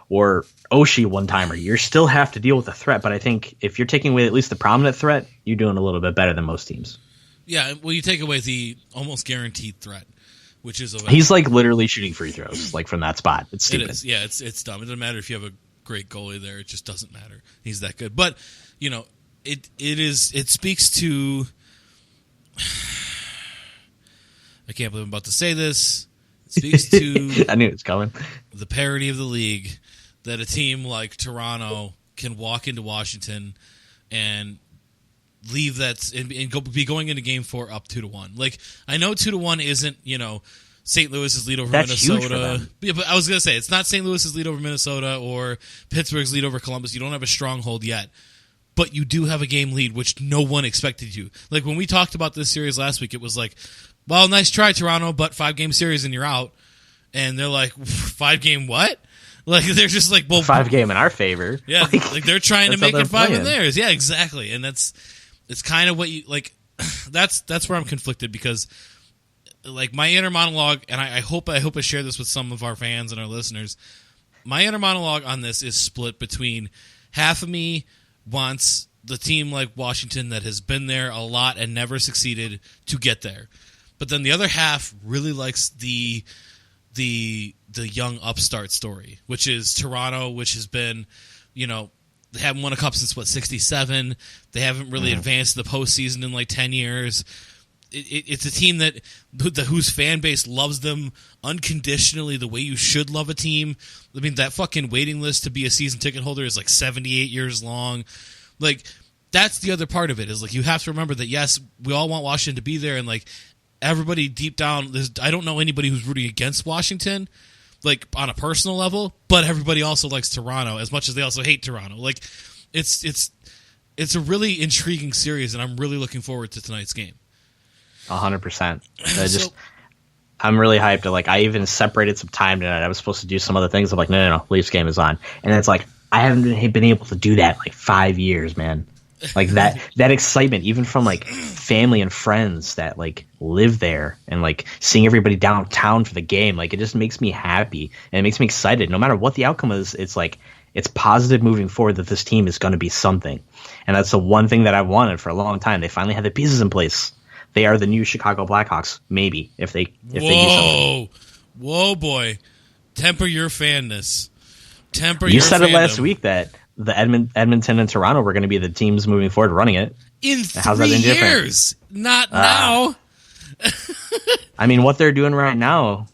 Speaker 4: or Oshie one timer, you still have to deal with the threat. But I think if you're taking away at least the prominent threat, you're doing a little bit better than most teams.
Speaker 2: Yeah, well, you take away the almost guaranteed threat, which is
Speaker 4: he's like literally shooting free throws like from that spot. It's stupid.
Speaker 2: It is. Yeah, it's dumb. It doesn't matter if you have a great goalie there. It just doesn't matter. He's that good. But it speaks to. I can't believe I'm about to say this. It speaks to.
Speaker 4: I knew it was coming.
Speaker 2: The parity of the league, that a team like Toronto can walk into Washington and leave that and be going into Game 4 up 2-1. Like, I know 2-1 isn't St. Louis's lead over
Speaker 4: That's
Speaker 2: Minnesota.
Speaker 4: huge for them.
Speaker 2: Yeah, but I was gonna say it's not St. Louis's lead over Minnesota or Pittsburgh's lead over Columbus. You don't have a stronghold yet, but you do have a game lead, which no one expected you. Like when we talked about this series last week, it was like, well, nice try, Toronto, but 5-game series and you're out. And they're like, 5-game what? Like they're just like, well,
Speaker 4: 5-game in our favor.
Speaker 2: Yeah, like they're trying to make it 5 in theirs. Yeah, exactly. And it's kind of what you like. That's where I'm conflicted because, like, my inner monologue, and I hope I share this with some of our fans and our listeners. My inner monologue on this is split between half of me wants the team like Washington that has been there a lot and never succeeded to get there, but then the other half really likes the young upstart story, which is Toronto, which has been, they haven't won a cup since, 67. They haven't really advanced to the postseason in like 10 years. It's a team whose fan base loves them unconditionally the way you should love a team. I mean, that fucking waiting list to be a season ticket holder is like 78 years long. Like, that's the other part of it is like you have to remember that, yes, we all want Washington to be there, and like everybody deep down, I don't know anybody who's rooting against Washington, like on a personal level, but everybody also likes Toronto as much as they also hate Toronto. Like, it's a really intriguing series, and I'm really looking forward to tonight's game.
Speaker 4: 100%. I'm really hyped. Like, I even separated some time tonight. I was supposed to do some other things. I'm like, no, Leafs game is on, and it's like I haven't been able to do that in like 5 years, man. Like that excitement, even from like family and friends that like live there, and like seeing everybody downtown for the game, like it just makes me happy and it makes me excited. No matter what the outcome is, it's like it's positive moving forward that this team is going to be something, and that's the one thing that I've wanted for a long time. They finally have the pieces in place. They are the new Chicago Blackhawks, maybe if they do something.
Speaker 2: Whoa, boy! Temper your fanness.
Speaker 4: You said it last week that the Edmonton and Toronto were going to be the teams moving forward running it.
Speaker 2: In 3 years, not now.
Speaker 4: I mean, what they're doing right now,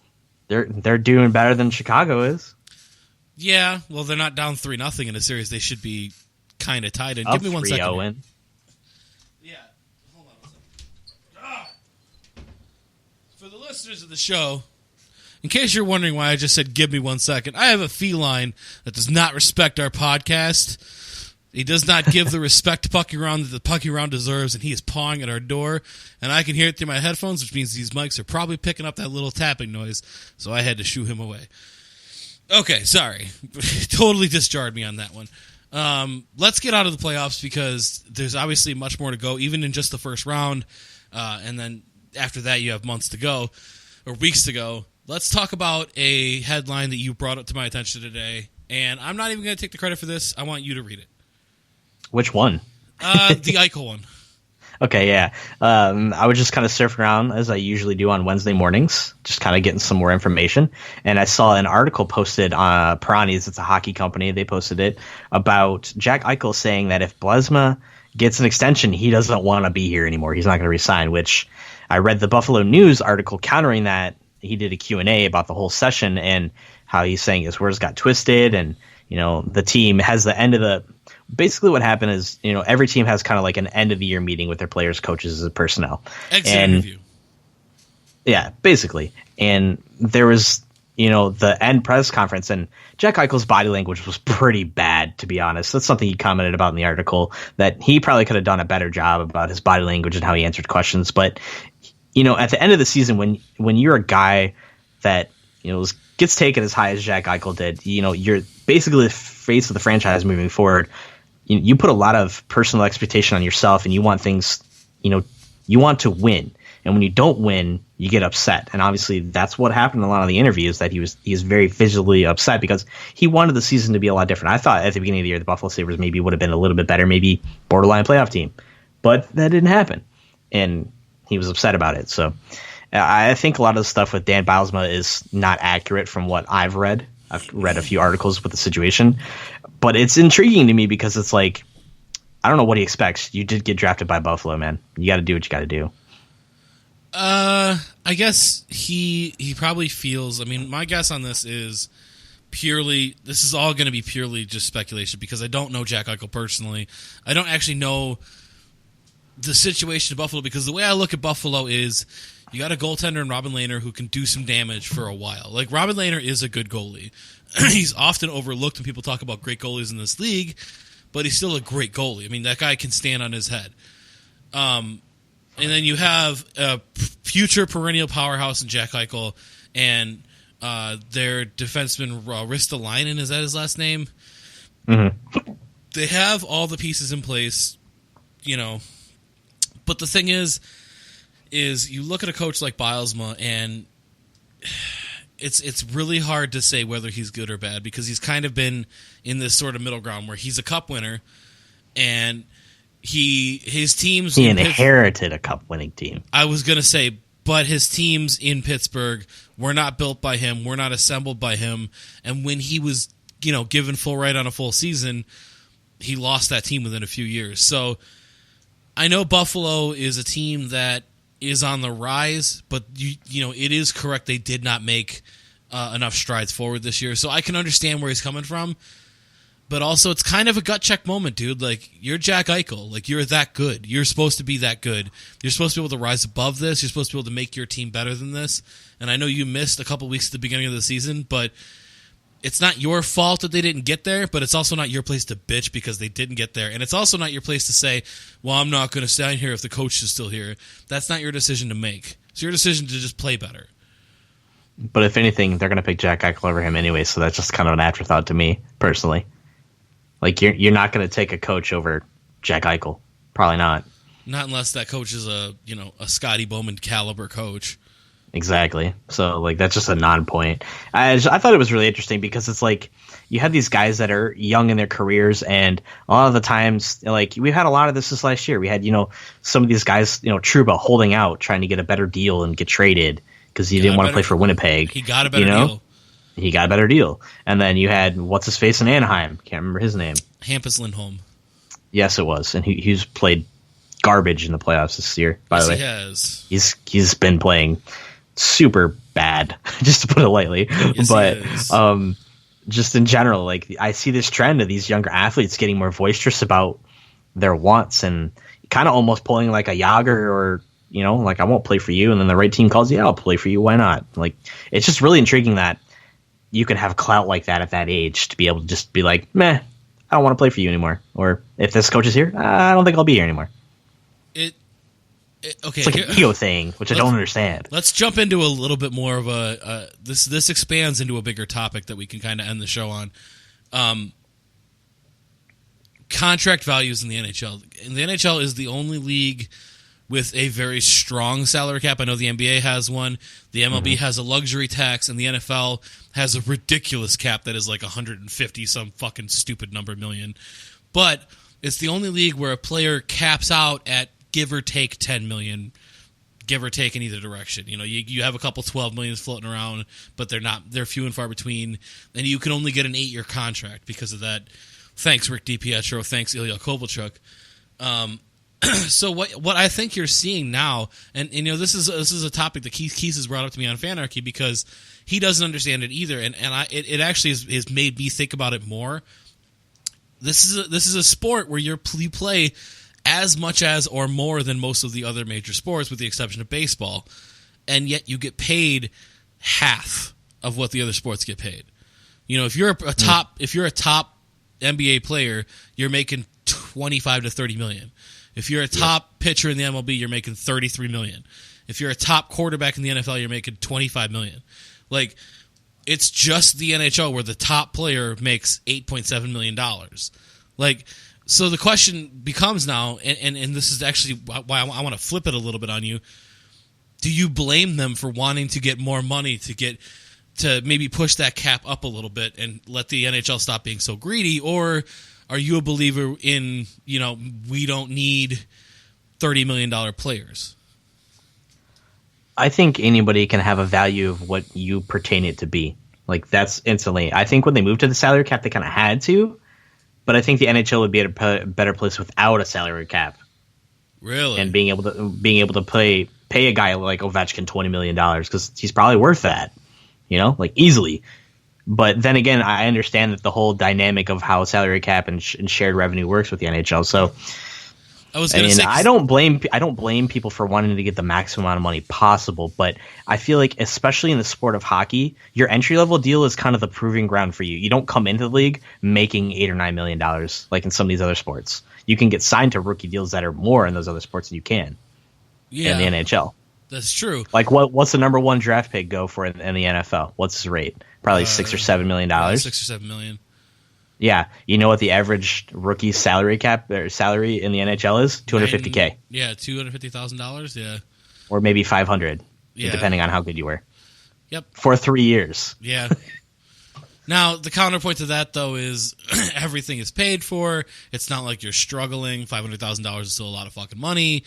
Speaker 4: they're doing better than Chicago is.
Speaker 2: Yeah, well, they're not down 3-0 in a series. They should be kind of tied in. Give me 1 second.
Speaker 4: 3-0
Speaker 2: Yeah, hold on 1 second. For the listeners of the show, in case you're wondering why I just said give me 1 second, I have a feline that does not respect our podcast. He does not give the respect to Pucky Round that the Pucky Round deserves, and he is pawing at our door, and I can hear it through my headphones, which means these mics are probably picking up that little tapping noise, so I had to shoo him away. Okay, sorry. Totally disjarred me on that one. Let's get out of the playoffs because there's obviously much more to go, even in just the first round, and then after that you have months to go, or weeks to go. Let's talk about a headline that you brought up to my attention today, and I'm not even going to take the credit for this. I want you to read it.
Speaker 4: Which one?
Speaker 2: The Eichel one.
Speaker 4: Okay, yeah. I was just kind of surfing around as I usually do on Wednesday mornings, just kind of getting some more information. And I saw an article posted on Piranhas, it's a hockey company, they posted it, about Jack Eichel saying that if Blesma gets an extension, he doesn't want to be here anymore. He's not going to resign, which I read the Buffalo News article countering that. He did a Q&A about the whole session and how he's saying his words got twisted, and the team has the end of the – basically what happened is, every team has kind of like an end-of-the-year meeting with their players, coaches, and personnel.
Speaker 2: Exit interview.
Speaker 4: Yeah, basically. And there was, the end press conference, and Jack Eichel's body language was pretty bad, to be honest. That's something he commented about in the article, that he probably could have done a better job about his body language and how he answered questions. But – at the end of the season, when you're a guy that gets taken as high as Jack Eichel did, you're basically the face of the franchise moving forward. You put a lot of personal expectation on yourself, and you want things, you want to win. And when you don't win, you get upset. And obviously that's what happened in a lot of the interviews, that he's very visibly upset because he wanted the season to be a lot different. I thought at the beginning of the year the Buffalo Sabres maybe would have been a little bit better, maybe borderline playoff team. But that didn't happen. And he was upset about it. So I think a lot of the stuff with Dan Bylsma is not accurate from what I've read. I've read a few articles with the situation. But it's intriguing to me because it's like, I don't know what he expects. You did get drafted by Buffalo, man. You got to do what you got to do.
Speaker 2: I guess he probably feels. I mean, my guess on this is purely. This is all going to be purely just speculation because I don't know Jack Eichel personally. I don't actually know the situation of Buffalo because the way I look at Buffalo is you got a goaltender in Robin Lehner who can do some damage for a while. Like Robin Lehner is a good goalie. He's often overlooked when people talk about great goalies in this league, but he's still a great goalie. I mean, that guy can stand on his head. And then you have a future perennial powerhouse in Jack Eichel and their defenseman Ristolainen, is that his last name?
Speaker 4: Mm-hmm.
Speaker 2: They have all the pieces in place, you know. But the thing is you look at a coach like Bylsma, and it's really hard to say whether he's good or bad because he's kind of been in this sort of middle ground where he's a cup winner, and his teams
Speaker 4: he inherited a cup winning team.
Speaker 2: I was gonna say, but his teams in Pittsburgh were not built by him, were not assembled by him, and when he was, you know, given full right on a full season, he lost that team within a few years. So I know Buffalo is a team that is on the rise, but you know it is correct they did not make enough strides forward this year. So I can understand where he's coming from. But also, it's kind of a gut check moment, dude. Like, you're Jack Eichel. Like, you're that good. You're supposed to be that good. You're supposed to be able to rise above this. You're supposed to be able to make your team better than this. And I know you missed a couple weeks at the beginning of the season, but it's not your fault that they didn't get there, but it's also not your place to bitch because they didn't get there. And it's also not your place to say, well, I'm not going to stand here if the coach is still here. That's not your decision to make. It's your decision to just play better.
Speaker 4: But if anything, they're going to pick Jack Eichel over him anyway, so that's just kind of an afterthought to me, personally. Like, you're not going to take a coach over Jack Eichel. Probably not.
Speaker 2: Not unless that coach is a Scotty Bowman caliber coach.
Speaker 4: Exactly. So, like, that's just a non-point. I thought it was really interesting because it's like you have these guys that are young in their careers, and a lot of the times, like, we've had a lot of this last year. We had, some of these guys, Trouba holding out, trying to get a better deal and get traded because he didn't want to play for Winnipeg.
Speaker 2: He got a better deal.
Speaker 4: He got a better deal. And then you had, what's-his-face in Anaheim? Can't remember his name.
Speaker 2: Hampus Lindholm.
Speaker 4: Yes, it was. And he's played garbage in the playoffs this year, by the way.
Speaker 2: He has.
Speaker 4: He's been playing super bad, just to put it lightly.
Speaker 2: Yes,
Speaker 4: but just in general, like, I see this trend of these younger athletes getting more boisterous about their wants and kind of almost pulling like a Yager or, like, I won't play for you. And then the right team calls you, I'll play for you. Why not? Like, it's just really intriguing that you can have clout like that at that age to be able to just be like, meh, I don't want to play for you anymore. Or if this coach is here, I don't think I'll be here anymore.
Speaker 2: Okay,
Speaker 4: it's like an ego thing, which I don't understand.
Speaker 2: Let's jump into a little bit more of this expands into a bigger topic that we can kind of end the show on. Contract values in the NHL. And the NHL is the only league with a very strong salary cap. I know the NBA has one. The MLB has a luxury tax, and the NFL has a ridiculous cap that is like 150 some fucking stupid number million. But it's the only league where a player caps out at give or take 10 million, give or take in either direction. You have a couple 12 millions floating around, but they're few and far between, and you can only get an 8-year contract because of that. Thanks, Rick DiPietro. Thanks, Ilya Kovalchuk. So what I think you're seeing now, and this is a topic that Keith has brought up to me on Fanarchy because he doesn't understand it either, and it actually has made me think about it more. This is a sport where you play as much as or more than most of the other major sports, with the exception of baseball, and yet you get paid half of what the other sports get paid. If you're a top NBA player, you're making 25 to 30 million. If you're a top pitcher in the MLB, you're making 33 million. If you're a top quarterback in the NFL, you're making 25 million. Like, it's just the NHL where the top player makes $8.7 million. Like, so the question becomes now, and this is actually why I want to flip it a little bit on you. do you blame them for wanting to get more money to maybe push that cap up a little bit and let the NHL stop being so greedy? Or are you a believer in, we don't need $30 million players?
Speaker 4: I think anybody can have a value of what you pertain it to be. Like, that's instantly. I think when they moved to the salary cap, they kind of had to, but I think the NHL would be at a better place without a salary cap.
Speaker 2: Really?
Speaker 4: And being able to pay a guy like Ovechkin $20 million, because he's probably worth that, easily. But then again, I understand that the whole dynamic of how salary cap and shared revenue works with the NHL. So I don't blame people for wanting to get the maximum amount of money possible, but I feel like, especially in the sport of hockey, your entry level deal is kind of the proving ground for you. You don't come into the league making $8 or $9 million like in some of these other sports. You can get signed to rookie deals that are more in those other sports than you can in the NHL.
Speaker 2: That's true.
Speaker 4: Like, what's the number one draft pick go for in the NFL? What's his rate? Probably $6 or $7 million.
Speaker 2: $6 or $7 million.
Speaker 4: Yeah, you know what the average rookie salary cap or salary in the NHL is? $250K.
Speaker 2: Yeah, $250,000. Yeah,
Speaker 4: or maybe $500, depending on how good you were.
Speaker 2: Yep.
Speaker 4: For 3 years.
Speaker 2: Yeah. Now the counterpoint to that, though, is everything is paid for. It's not like you're struggling. $500,000 is still a lot of fucking money.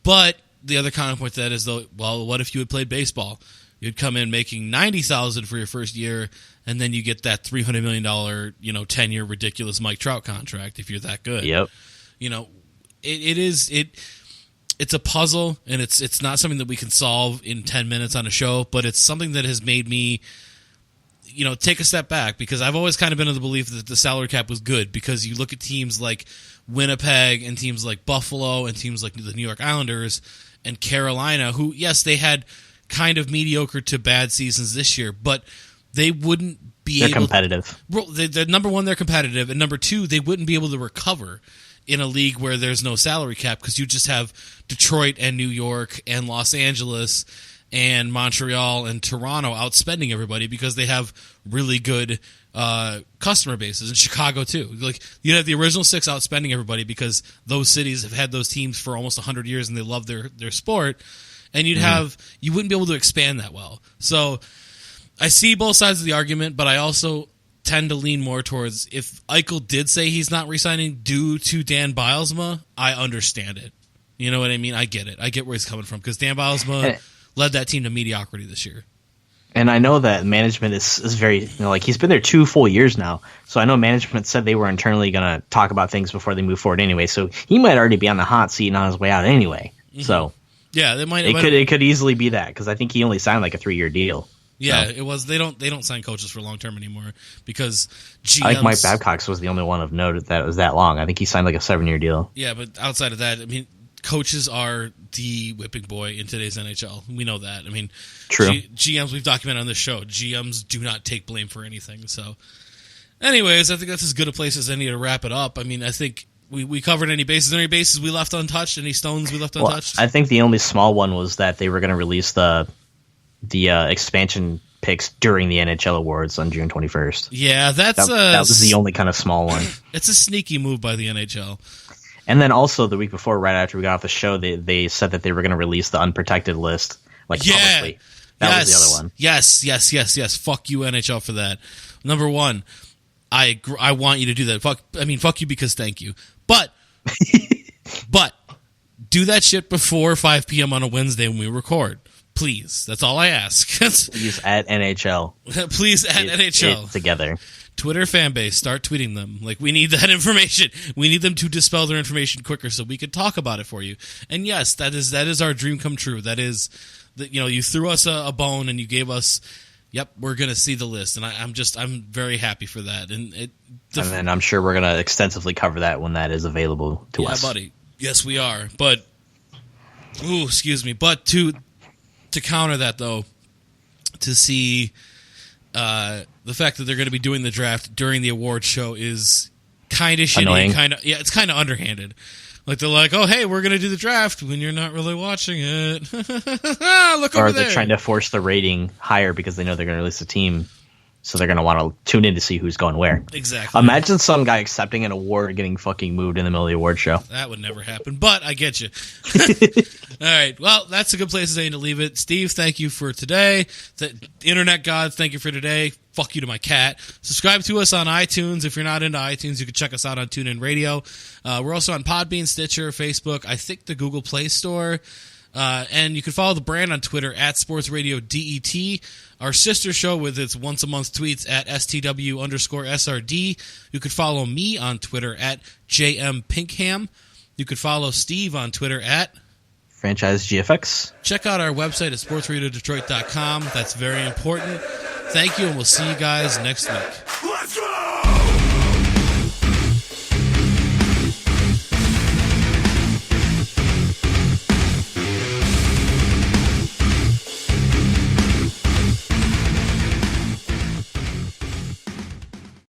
Speaker 2: But the other counterpoint to that is, though, well, what if you had played baseball? You'd come in making $90,000 for your first year, and then you get that $300 million, 10-year ridiculous Mike Trout contract if you're that good.
Speaker 4: Yep.
Speaker 2: It's a puzzle, and it's not something that we can solve in 10 minutes on a show, but it's something that has made me, take a step back, because I've always kind of been of the belief that the salary cap was good, because you look at teams like Winnipeg and teams like Buffalo and teams like the New York Islanders and Carolina, who, yes, they had kind of mediocre to bad seasons this year, but they wouldn't be able. They're
Speaker 4: competitive.
Speaker 2: They're number one, they're competitive, and number two, they wouldn't be able to recover in a league where there's no salary cap, because you just have Detroit and New York and Los Angeles and Montreal and Toronto outspending everybody because they have really good customer bases, and Chicago too. Like, you have the original six outspending everybody because those cities have had those teams for almost 100 years and they love their sport. And you wouldn't be able to expand that well. So I see both sides of the argument, but I also tend to lean more towards, if Eichel did say he's not re-signing due to Dan Bylsma, I understand it. You know what I mean? I get it. I get where he's coming from, because Dan Bylsma led that team to mediocrity this year.
Speaker 4: And I know that management is very, he's been there 2 full years now. So I know management said they were internally going to talk about things before they move forward anyway. So he might already be on the hot seat and on his way out anyway. Mm-hmm. So. Yeah, it could easily be that, because I think he only signed like a 3-year deal.
Speaker 2: Yeah, so. It was. They don't sign coaches for long term anymore, because GMs,
Speaker 4: I think Mike Babcock was the only one of note that it was that long. I think he signed like a 7-year deal.
Speaker 2: Yeah, but outside of that, I mean, coaches are the whipping boy in today's NHL. We know that. I mean,
Speaker 4: true.
Speaker 2: GMs, we've documented on this show, GMs do not take blame for anything. So, anyways, I think that's as good a place as any to wrap it up. I mean, I think. We covered any bases. Any bases we left untouched? Any stones we left untouched?
Speaker 4: I think the only small one was that they were going to release the expansion picks during the NHL awards on June 21st.
Speaker 2: Yeah, that
Speaker 4: was the only kind of small one.
Speaker 2: It's a sneaky move by the NHL.
Speaker 4: And then also the week before, right after we got off the show, they said that they were going to release the unprotected list publicly. That was the other one.
Speaker 2: Yes. Fuck you, NHL, for that. Number one, I want you to do that. Fuck you because thank you. But do that shit before 5 p.m. on a Wednesday when we record. Please. That's all I ask.
Speaker 4: Please at NHL.
Speaker 2: Please at NHL.
Speaker 4: Together.
Speaker 2: Twitter fan base, start tweeting them. Like, we need that information. We need them to dispel their information quicker so we can talk about it for you. And yes, that is our dream come true. That is, you threw us a bone and you gave us, yep, we're going to see the list. And I'm very happy for that. And
Speaker 4: then I'm sure we're going to extensively cover that when that is available to us.
Speaker 2: Yeah, buddy. Yes, we are. But, excuse me. But to counter that, though, to see the fact that they're going to be doing the draft during the award show is kind of shitty. It's kind of underhanded. Like, they're like, oh, hey, we're going to do the draft when you're not really watching it. Look over there.
Speaker 4: Or they're trying to force the rating higher because they know they're going to release a team So they're going to want to tune in to see who's going where.
Speaker 2: Exactly.
Speaker 4: Imagine some guy accepting an award and getting fucking moved in the middle of the award show.
Speaker 2: That would never happen, but I get you. All right. Well, that's a good place to leave it. Steve, thank you for today. The Internet God, thank you for today. Fuck you to my cat. Subscribe to us on iTunes. If you're not into iTunes, you can check us out on TuneIn Radio. We're also on Podbean, Stitcher, Facebook, I think the Google Play Store. And you can follow the brand on Twitter at Sports Radio DET. Our sister show with its once-a-month tweets at STW_SRD. You could follow me on Twitter at JMPinkham. You could follow Steve on Twitter at
Speaker 4: Franchise GFX.
Speaker 2: Check out our website at sportsradiodetroit.com. That's very important. Thank you, and we'll see you guys next week.